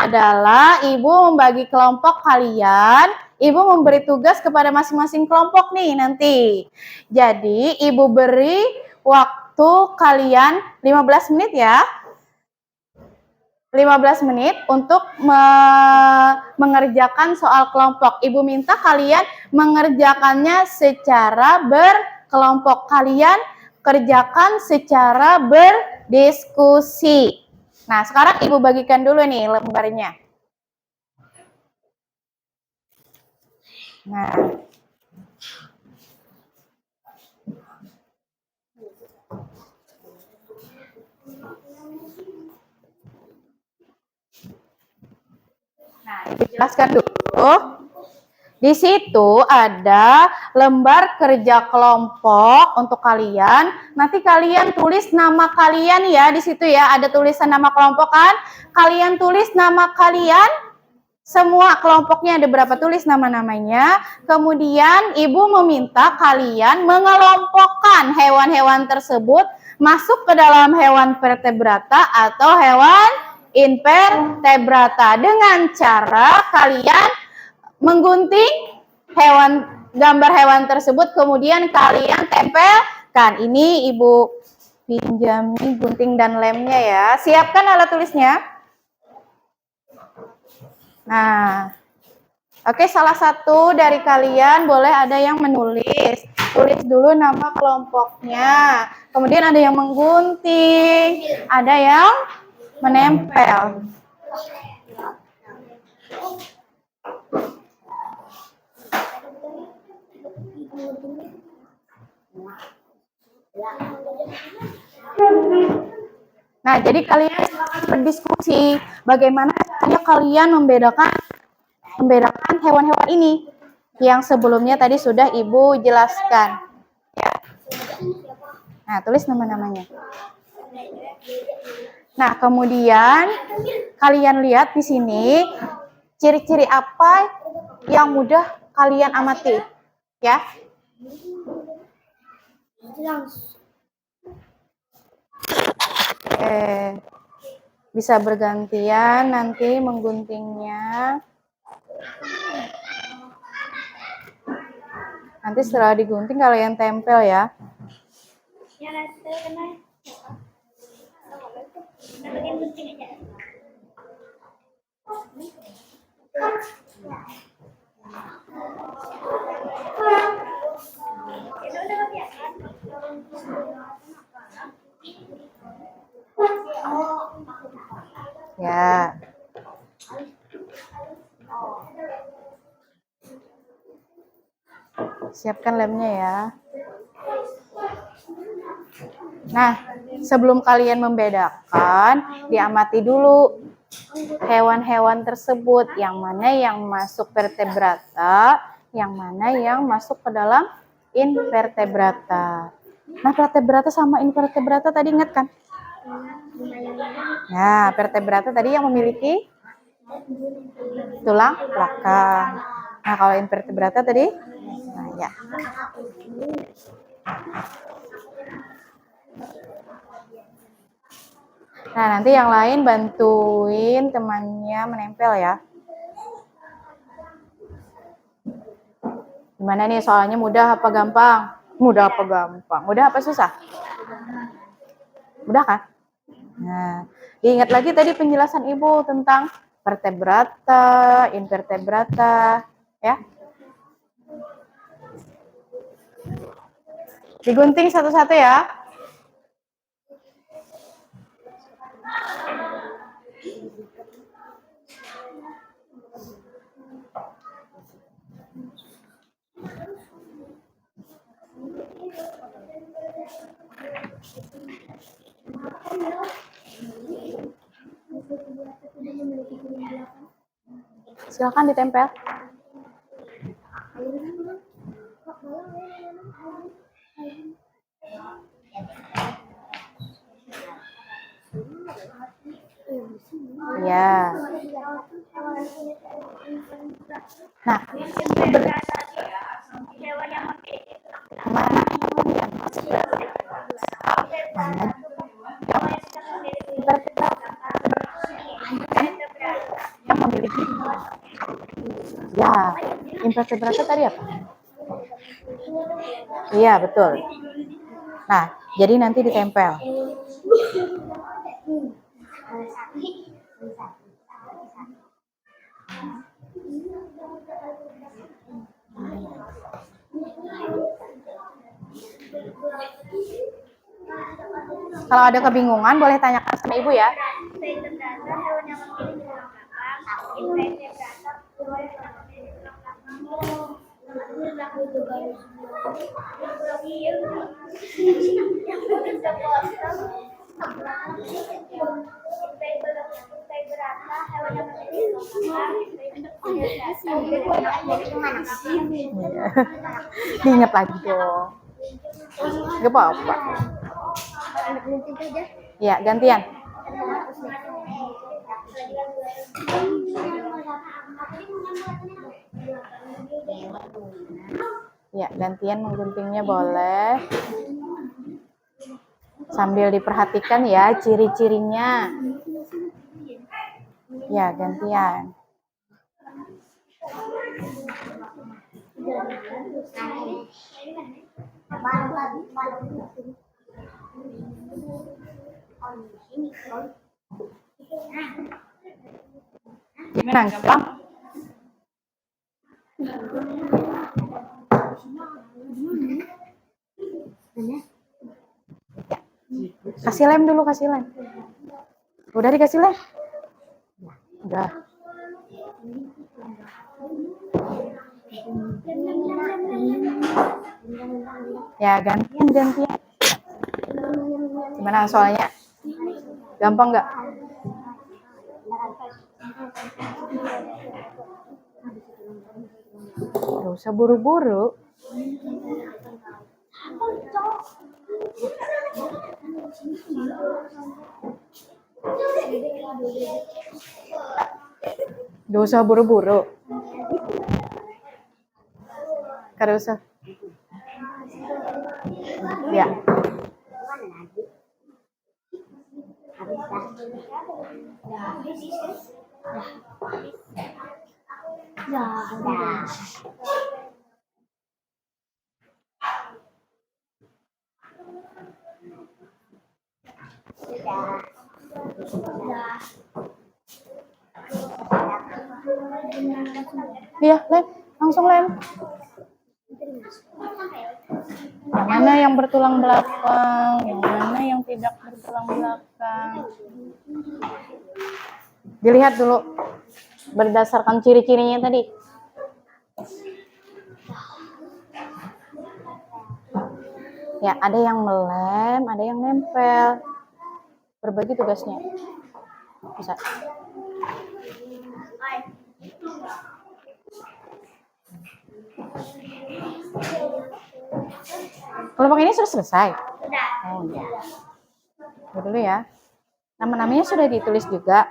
Speaker 1: adalah Ibu membagi kelompok kalian. Ibu memberi tugas kepada masing-masing kelompok nih nanti. Jadi, Ibu beri waktu kalian 15 menit ya. 15 menit untuk mengerjakan soal kelompok. Ibu minta kalian mengerjakannya secara berkelompok. Kalian kerjakan secara berdiskusi. Nah, sekarang Ibu bagikan dulu nih lembarnya. Nah, jelaskan dulu. Di situ ada lembar kerja kelompok untuk kalian. Nanti kalian tulis nama kalian ya di situ ya. Ada tulisan nama kelompok kan? Kalian tulis nama kalian. Semua kelompoknya ada berapa, tulis nama-namanya. Kemudian Ibu meminta kalian mengelompokkan hewan-hewan tersebut masuk ke dalam hewan vertebrata atau hewan invertebrata dengan cara kalian menggunting gambar hewan tersebut, kemudian kalian tempelkan. Ini Ibu pinjami gunting dan lemnya ya. Siapkan alat tulisnya. Nah, oke, salah satu dari kalian boleh ada yang menulis. Tulis dulu nama kelompoknya. Kemudian ada yang menggunting, ada yang menempel. Nah, jadi kalian berdiskusi bagaimana caranya kalian membedakan hewan-hewan ini yang sebelumnya tadi sudah Ibu jelaskan. Ya. Nah, tulis nama-namanya. Nah, kemudian kalian lihat di sini ciri-ciri apa yang mudah kalian amati, ya. Bisa bergantian nanti mengguntingnya. Nanti setelah digunting kalian tempel ya. Ya. Siapkan lemnya ya. Nah, sebelum kalian membedakan, diamati dulu hewan-hewan tersebut, yang mana yang masuk vertebrata, yang mana yang masuk ke dalam invertebrata. Nah, vertebrata sama invertebrata tadi ingat kan? Nah, vertebrata tadi yang memiliki tulang belakang. Nah, kalau invertebrata tadi, nah ya. Nah, nanti yang lain bantuin temannya menempel ya. Gimana nih soalnya, mudah apa gampang? Mudah apa gampang? Mudah apa susah? Mudah kan? Nah, diingat lagi tadi penjelasan Ibu tentang vertebrata, invertebrata, ya. Digunting satu-satu ya. Silakan ditempel. Ya. Nah, mana? Yang memiliki. Ya, invertebrata tadi apa? Iya, betul. Nah, jadi nanti ditempel. Kalau ada kebingungan boleh tanyakan sama ibu ya. Diingat lagi dong. Gak apa-apa. Ya, gantian. Ya, gantian mengguntingnya boleh. Sambil diperhatikan ya ciri-cirinya. Ya, gantian. Gimana, gampang? Kasih lem dulu, kasih lem. Udah dikasih lem? Udah. Ya, gantian. Gimana soalnya? Gampang nggak? Gak usah buru-buru. Gak usah buru-buru. Gak usah. Ya. Iya, lem. Langsung lem. Yang mana yang bertulang belakang, yang mana yang tidak bertulang belakang. Dilihat dulu berdasarkan ciri-cirinya tadi. Ya, ada yang melem, ada yang nempel. Berbagi tugasnya. Bisa. Kelompok ini sudah selesai?
Speaker 2: Sudah.
Speaker 1: Oh iya. Tunggu dulu ya. Nama-namanya sudah ditulis juga.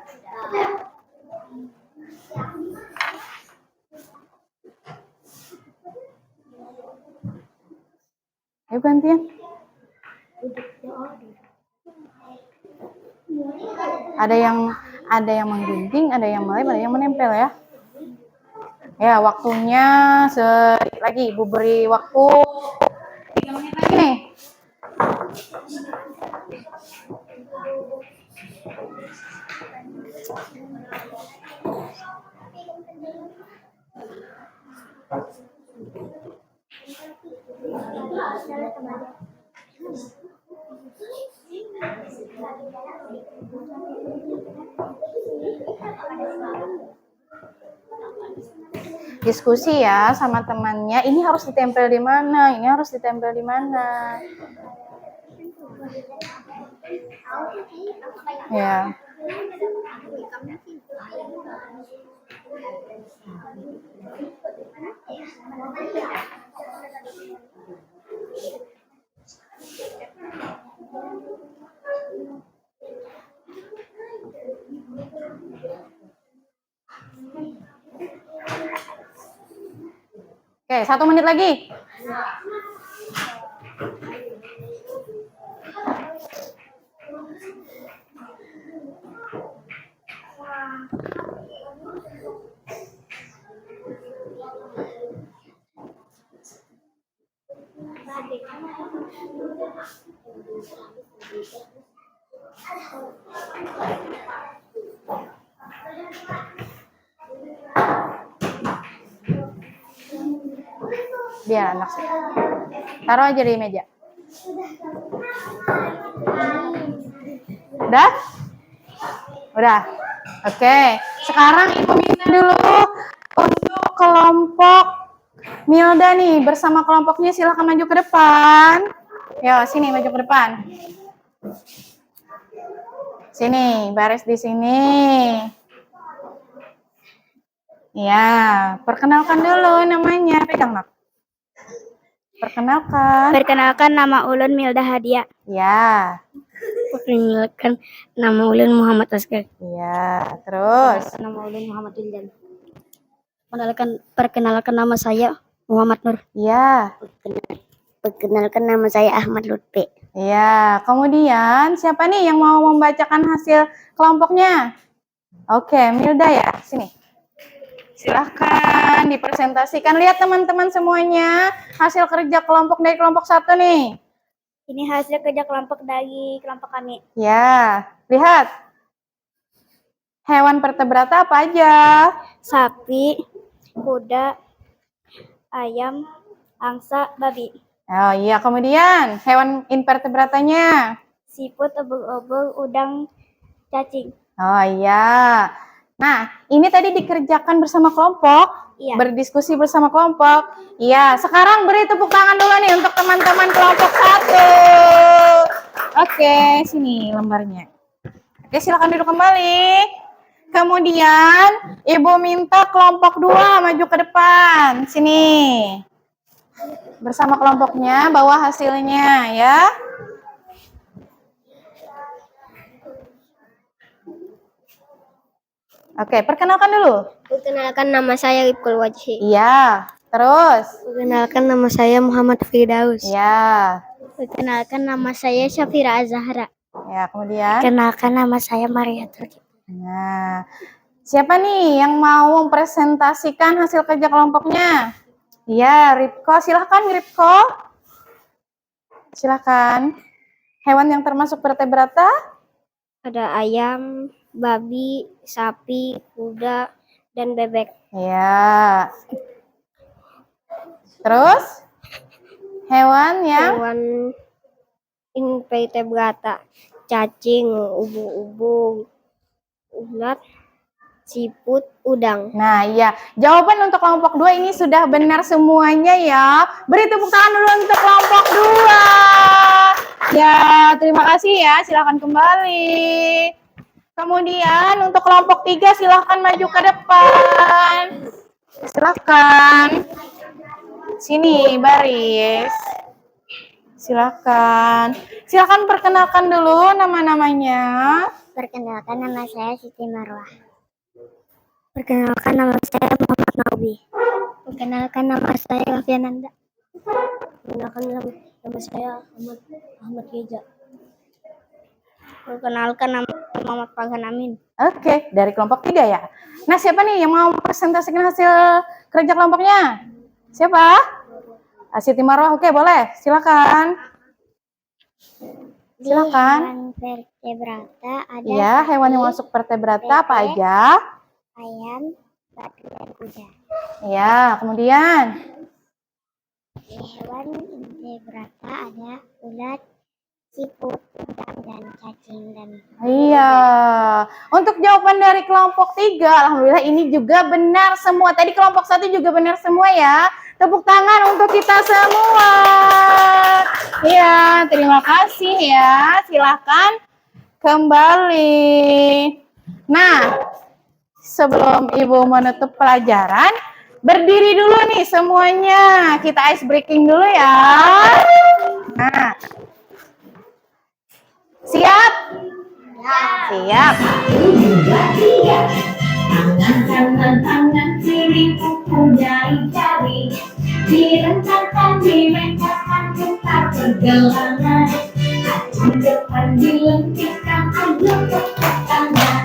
Speaker 1: Ayo gantian. Ada yang menggunting, ada yang melem, ada yang menempel ya. Ya, waktunya sedikit lagi. Ibu beri waktu 3 menit lagi nih. Diskusi ya sama temannya, ini harus ditempel di mana, ini harus ditempel di mana. Ya. Oke, 1 menit lagi. Biar anak sih. Taruh aja di meja. Udah? Udah. Oke. Sekarang Ibu minta dulu untuk kelompok Milda nih bersama kelompoknya, silahkan maju ke depan. Yo, sini maju ke depan. Sini, baris di sini. Ya, perkenalkan dulu namanya. Pegang, Nak. Perkenalkan.
Speaker 4: Perkenalkan, nama ulun Milda Hadia.
Speaker 1: Ya,
Speaker 4: Perkenalkan, nama ulun Muhammad Askar.
Speaker 1: ya. Terus.
Speaker 4: Nama ulun Muhammad Ildan. Perkenalkan nama saya Muhammad Nur.
Speaker 1: Ya,
Speaker 4: Perkenalkan, nama saya Ahmad Lutfi.
Speaker 1: ya. Kemudian siapa nih yang mau membacakan hasil kelompoknya? Oke, Milda ya, sini. Silahkan dipresentasikan. Lihat teman-teman semuanya hasil kerja kelompok dari kelompok 1 nih.
Speaker 4: Ini hasil kerja kelompok dari kelompok kami.
Speaker 1: Ya, lihat. Hewan vertebrata apa aja?
Speaker 4: Sapi, kuda, ayam, angsa, babi.
Speaker 1: Oh iya, kemudian hewan invertebratanya.
Speaker 4: Siput, ubur-ubur, udang, cacing.
Speaker 1: Oh iya. Nah, ini tadi dikerjakan bersama kelompok,
Speaker 4: Iya.
Speaker 1: berdiskusi bersama kelompok. Iya, sekarang beri tepuk tangan dulu nih untuk teman-teman kelompok 1. Oke, sini lembarnya. Oke, silakan duduk kembali. Kemudian, Ibu minta kelompok 2 maju ke depan. Sini. Bersama kelompoknya, bawa hasilnya ya. Oke, perkenalkan dulu.
Speaker 4: Perkenalkan, nama saya Rifkul Wajhi.
Speaker 1: Iya, terus.
Speaker 4: Perkenalkan, nama saya Muhammad Firdaus.
Speaker 1: Ya,
Speaker 4: Perkenalkan, nama saya Syafira Azahra.
Speaker 1: ya kemudian.
Speaker 4: Perkenalkan, nama saya Maria Turki.
Speaker 1: Nah, siapa nih yang mau mempresentasikan hasil kerja kelompoknya? Iya, Ripko. Silahkan, Ripko. Silahkan. Hewan yang termasuk vertebrata?
Speaker 4: Ada ayam, babi, sapi, kuda, dan bebek.
Speaker 1: Ya. Terus? Hewan yang?
Speaker 4: Hewan invertebrata, cacing, ubur-ubur, ulat, siput, udang.
Speaker 1: Nah, iya. Jawaban untuk kelompok 2 ini sudah benar semuanya ya. Beri tepuk tangan dulu untuk kelompok 2. Ya, terima kasih ya. Silakan kembali. Kemudian untuk kelompok 3 silakan maju ke depan. Silakan. Sini, baris. Silakan. Silakan perkenalkan dulu nama-namanya.
Speaker 4: Perkenalkan, nama saya Siti Marwah. Perkenalkan, nama saya Muhammad Naubi. Perkenalkan, nama saya Rafiananda. Perkenalkan, nama saya Ahmad Geja. Perkenalkan, nama Muhammad Farhan Amin.
Speaker 1: Oke, dari kelompok 3 ya. Nah, siapa nih yang mau presentasikan hasil kerja kelompoknya? Siapa? Siti Marwah. Oke, boleh. Silakan. Silakan.
Speaker 4: Hewan vertebrata ada
Speaker 1: Iya, hewan yang masuk vertebrata apa aja?
Speaker 4: ayam, babi, dan kuda.
Speaker 1: Iya, kemudian.
Speaker 4: hewan invertebrata ada ulat, siput, udang, dan cacing dan
Speaker 1: Iya. Untuk jawaban dari kelompok 3, alhamdulillah ini juga benar semua. Tadi kelompok 1 juga benar semua ya. Tepuk tangan untuk kita semua. Iya, terima kasih ya. Silakan kembali. Nah, sebelum Ibu menutup pelajaran, berdiri dulu nih semuanya. Kita ice breaking dulu ya. Nah, siap? Siap.
Speaker 3: 1, 2, 3. Tangan kanan, tangan kiri, kuku jari-jari. Direntangkan, direngkakan, putar pergelangan. Kaki depan dilentikan, ayo tepuk tangan.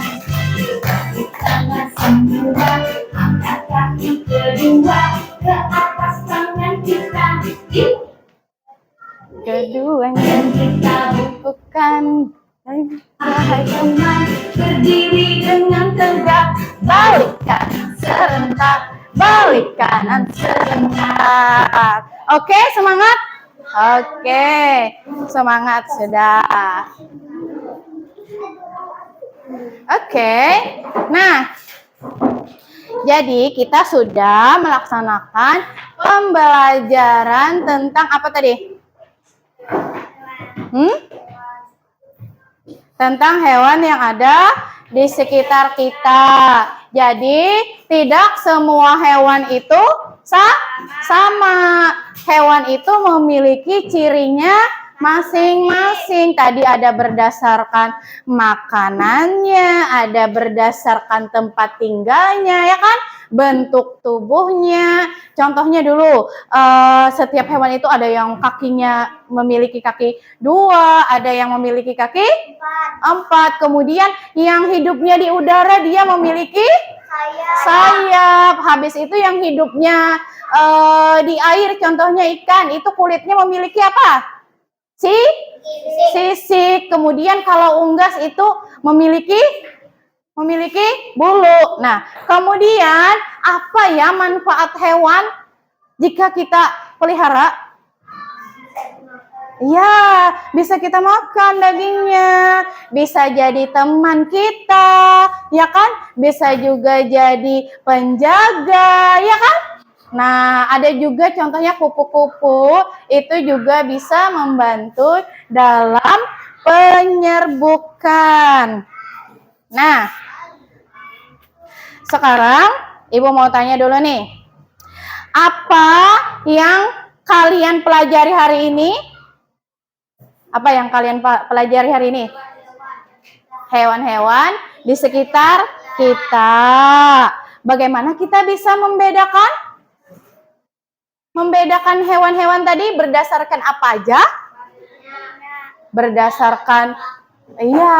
Speaker 3: Tepuk tangan semua, angkat kaki kedua. Ke atas tangan kita,
Speaker 1: Kedua
Speaker 3: dan kita
Speaker 1: bukan
Speaker 3: teman berdiri dengan tegak.
Speaker 1: balik kanan serentak, balik kanan serentak. Oke, semangat. Oke, semangat sudah. Oke, nah, jadi kita sudah melaksanakan pembelajaran tentang apa tadi? Tentang hewan yang ada di sekitar kita. Jadi, tidak semua hewan itu sama. Hewan itu memiliki cirinya masing-masing. Tadi ada berdasarkan makanannya, ada berdasarkan tempat tinggalnya, ya kan? Bentuk tubuhnya. Contohnya dulu, setiap hewan itu ada yang kakinya memiliki kaki 2, ada yang memiliki kaki 4. Kemudian yang hidupnya di udara dia memiliki sayap. Habis itu yang hidupnya di air, contohnya ikan, itu kulitnya memiliki apa? Sisik. Kemudian kalau unggas itu memiliki bulu. Nah, kemudian apa ya manfaat hewan jika kita pelihara? Ya, bisa kita makan dagingnya, bisa jadi teman kita, ya kan? Bisa juga jadi penjaga, ya kan? Nah, ada juga contohnya kupu-kupu, itu juga bisa membantu dalam penyerbukan. Nah, sekarang Ibu mau tanya dulu nih. Apa yang kalian pelajari hari ini? Apa yang kalian pelajari hari ini? Hewan-hewan di sekitar kita. Bagaimana kita bisa membedakan hewan-hewan tadi berdasarkan apa aja? Berdasarkan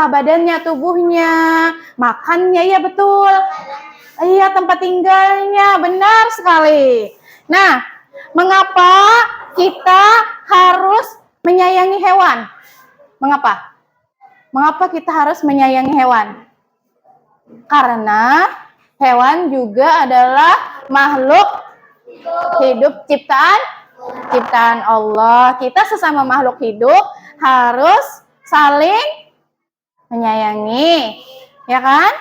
Speaker 1: badannya, tubuhnya, makannya, ya betul. Iya, tempat tinggalnya, benar sekali. Nah, mengapa kita harus menyayangi hewan? Mengapa? Mengapa kita harus menyayangi hewan? Karena hewan juga adalah makhluk hidup ciptaan Allah. Kita sesama makhluk hidup harus saling menyayangi, ya kan?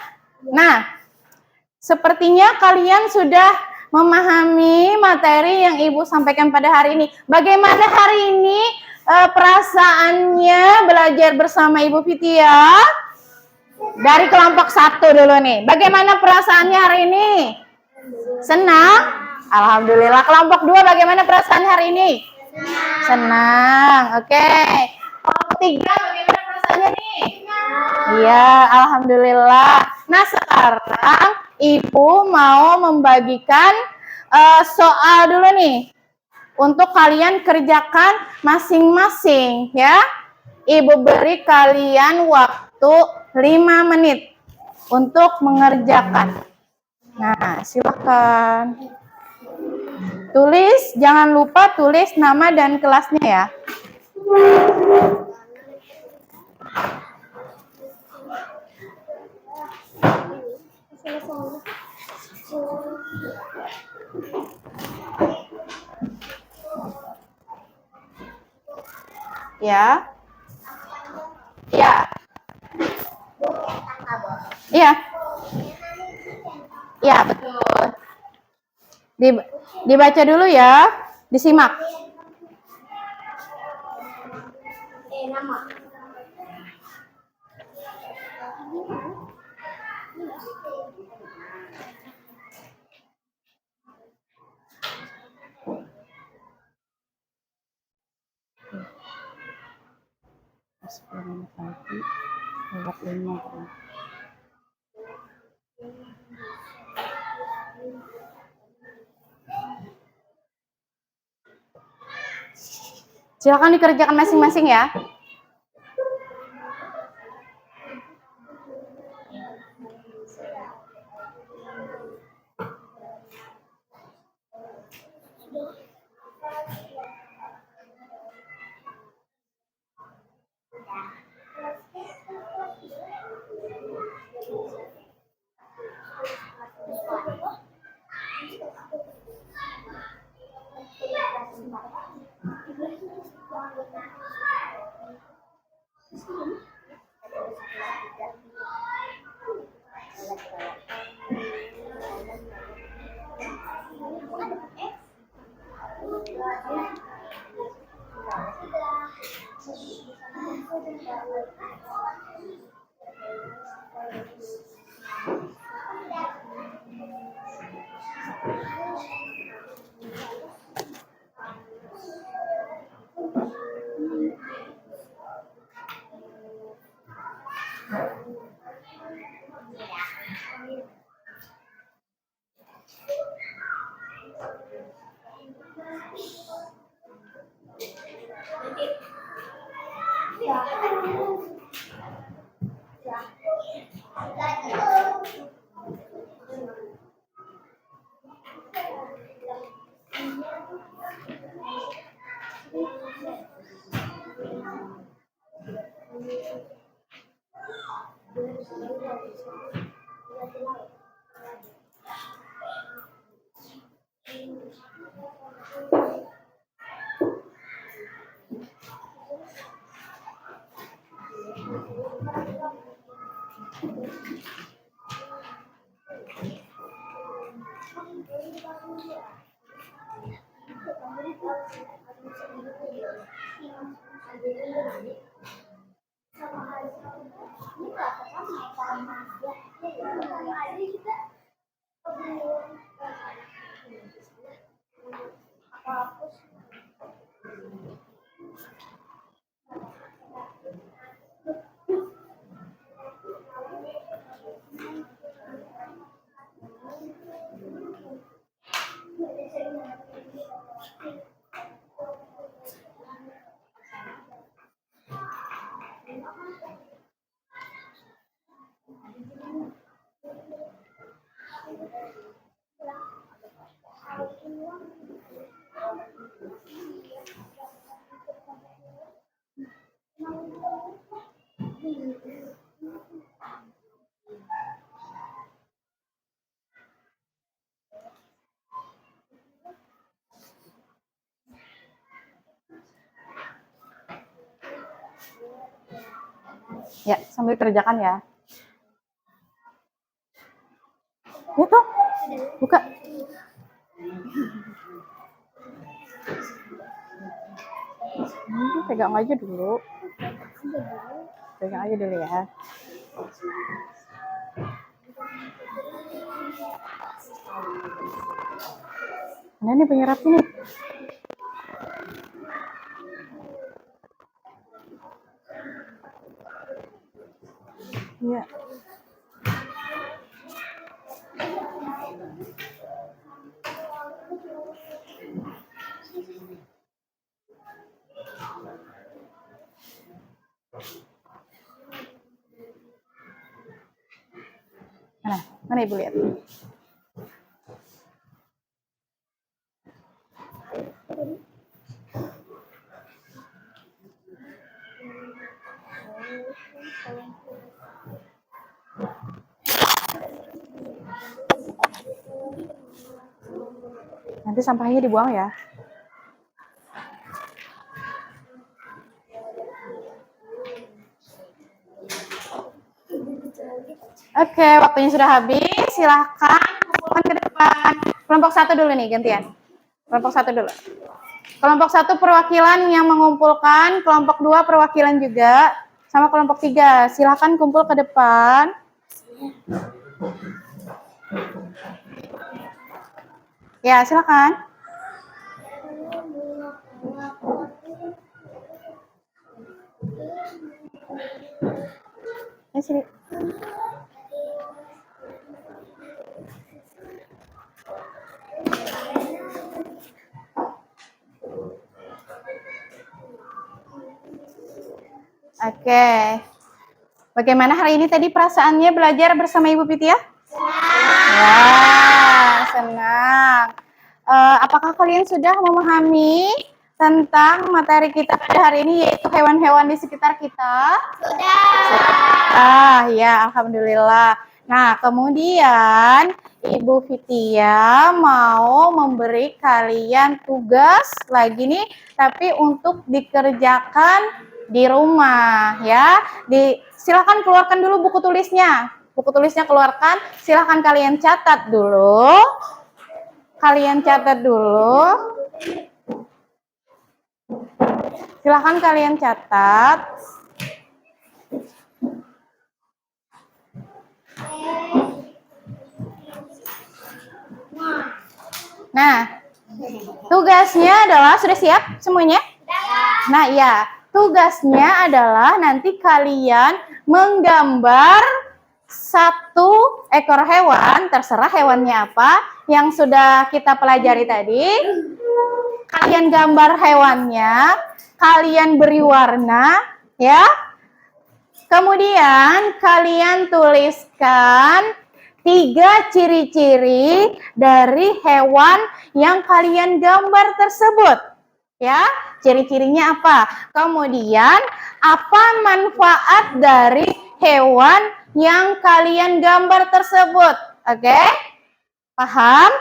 Speaker 1: Nah, sepertinya kalian sudah memahami materi yang Ibu sampaikan pada hari ini. Bagaimana hari ini perasaannya belajar bersama Ibu Fitia? Dari kelompok 1 dulu nih. Bagaimana perasaannya hari ini? Senang? Alhamdulillah. Kelompok 2 bagaimana perasaan hari ini? Senang. Oke. Kelompok 3 bagaimana perasaannya nih? Iya, alhamdulillah. Nah, sekarang Ibu mau membagikan soal dulu nih. Untuk kalian kerjakan masing-masing ya. Ibu beri kalian waktu 5 menit untuk mengerjakan. Nah, silakan. Tulis, jangan lupa tulis nama dan kelasnya ya. Ya. Iya. Iya. Iya, betul. Dibaca dulu ya, disimak. Silakan dikerjakan masing-masing ya. Ya, sambil kerjakan ya. Ya toh, buka. Pegang aja dulu. Pegang aja dulu ya. Nah, ini penyerap ini. Iya. Mana Ibu lihat? Nanti sampahnya dibuang ya. Oke, waktunya sudah habis. Silahkan kumpulkan ke depan. Kelompok 1 dulu nih, gantian. Kelompok 1 dulu. Kelompok 1 perwakilan yang mengumpulkan, kelompok 2 perwakilan juga, sama kelompok 3. Silahkan kumpul ke depan. Ya, silakan. Ya, sini. Oke. Bagaimana hari ini tadi perasaannya belajar bersama Ibu Pitia? Ya, senang. Apakah kalian sudah memahami tentang materi kita pada hari ini, yaitu hewan-hewan di sekitar kita? Sudah. Ya, alhamdulillah. Nah, kemudian Ibu Fitia mau memberi kalian tugas lagi nih, tapi untuk dikerjakan di rumah ya. Silakan keluarkan dulu buku tulisnya. Buku tulisnya keluarkan, silakan kalian catat dulu. Silakan kalian catat. Nah, tugasnya adalah, sudah siap semuanya? Nah, ya, tugasnya adalah nanti kalian menggambar satu ekor hewan, terserah hewannya apa, yang sudah kita pelajari tadi. Kalian gambar hewannya, kalian beri warna, ya. Kemudian kalian tuliskan 3 ciri-ciri dari hewan yang kalian gambar tersebut. Ya, ciri-cirinya apa? Kemudian apa manfaat dari hewan yang kalian gambar tersebut? Oke? Paham?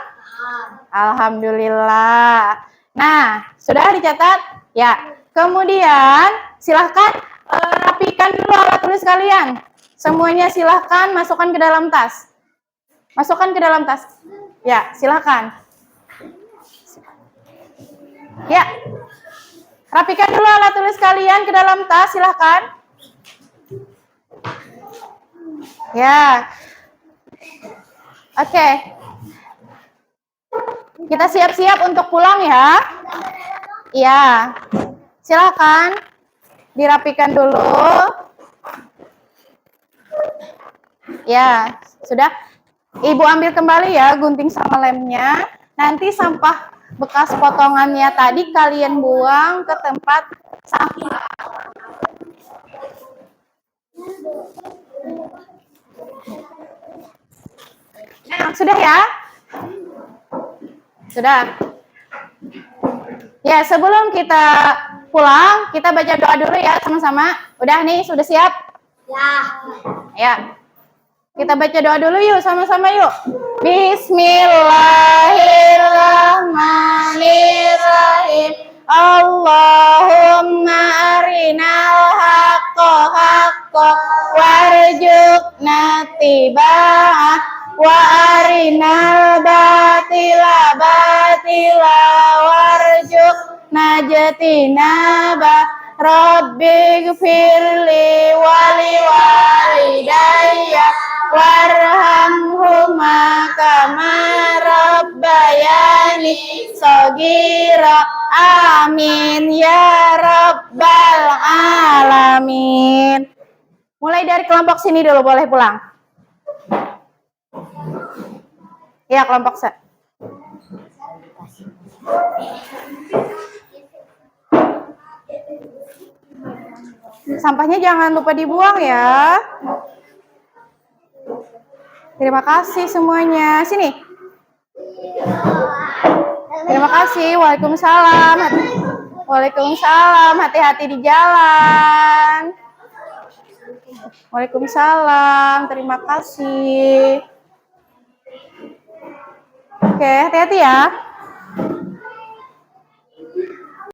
Speaker 1: Alhamdulillah. Nah, sudah dicatat? Ya. Kemudian silahkan rapikan dulu alat tulis kalian. Semuanya silahkan masukkan ke dalam tas. Masukkan ke dalam tas. Ya, silakan. Ya. Rapikan dulu alat tulis kalian ke dalam tas, silakan. Ya. Oke. Kita siap-siap untuk pulang ya. Ya. Silakan dirapikan dulu. Ya, sudah. Ibu ambil kembali ya gunting sama lemnya. Nanti sampah bekas potongannya tadi kalian buang ke tempat sampah. Nah, sudah ya? Sudah. Ya, sebelum kita pulang, kita baca doa dulu ya sama-sama. Udah nih, sudah siap? Ya. Kita baca doa dulu yuk, sama-sama yuk. Bismillahirrahmanirrahim. Allahumma arinal haqqo haqqo warzuqna tiba'ah wa arinal batila batila warzuqna jatinabah. Rabbighfirli wali walidayya warhamhuma kama rabbayani shaghira. Amin ya rabbal alamin. Mulai dari kelompok sini dulu, boleh pulang. Ya, kelompok saya. Sampahnya jangan lupa dibuang ya. Terima kasih semuanya. Sini. Terima kasih. Waalaikumsalam. Waalaikumsalam. Hati-hati di jalan. Waalaikumsalam. Terima kasih. Oke, hati-hati ya.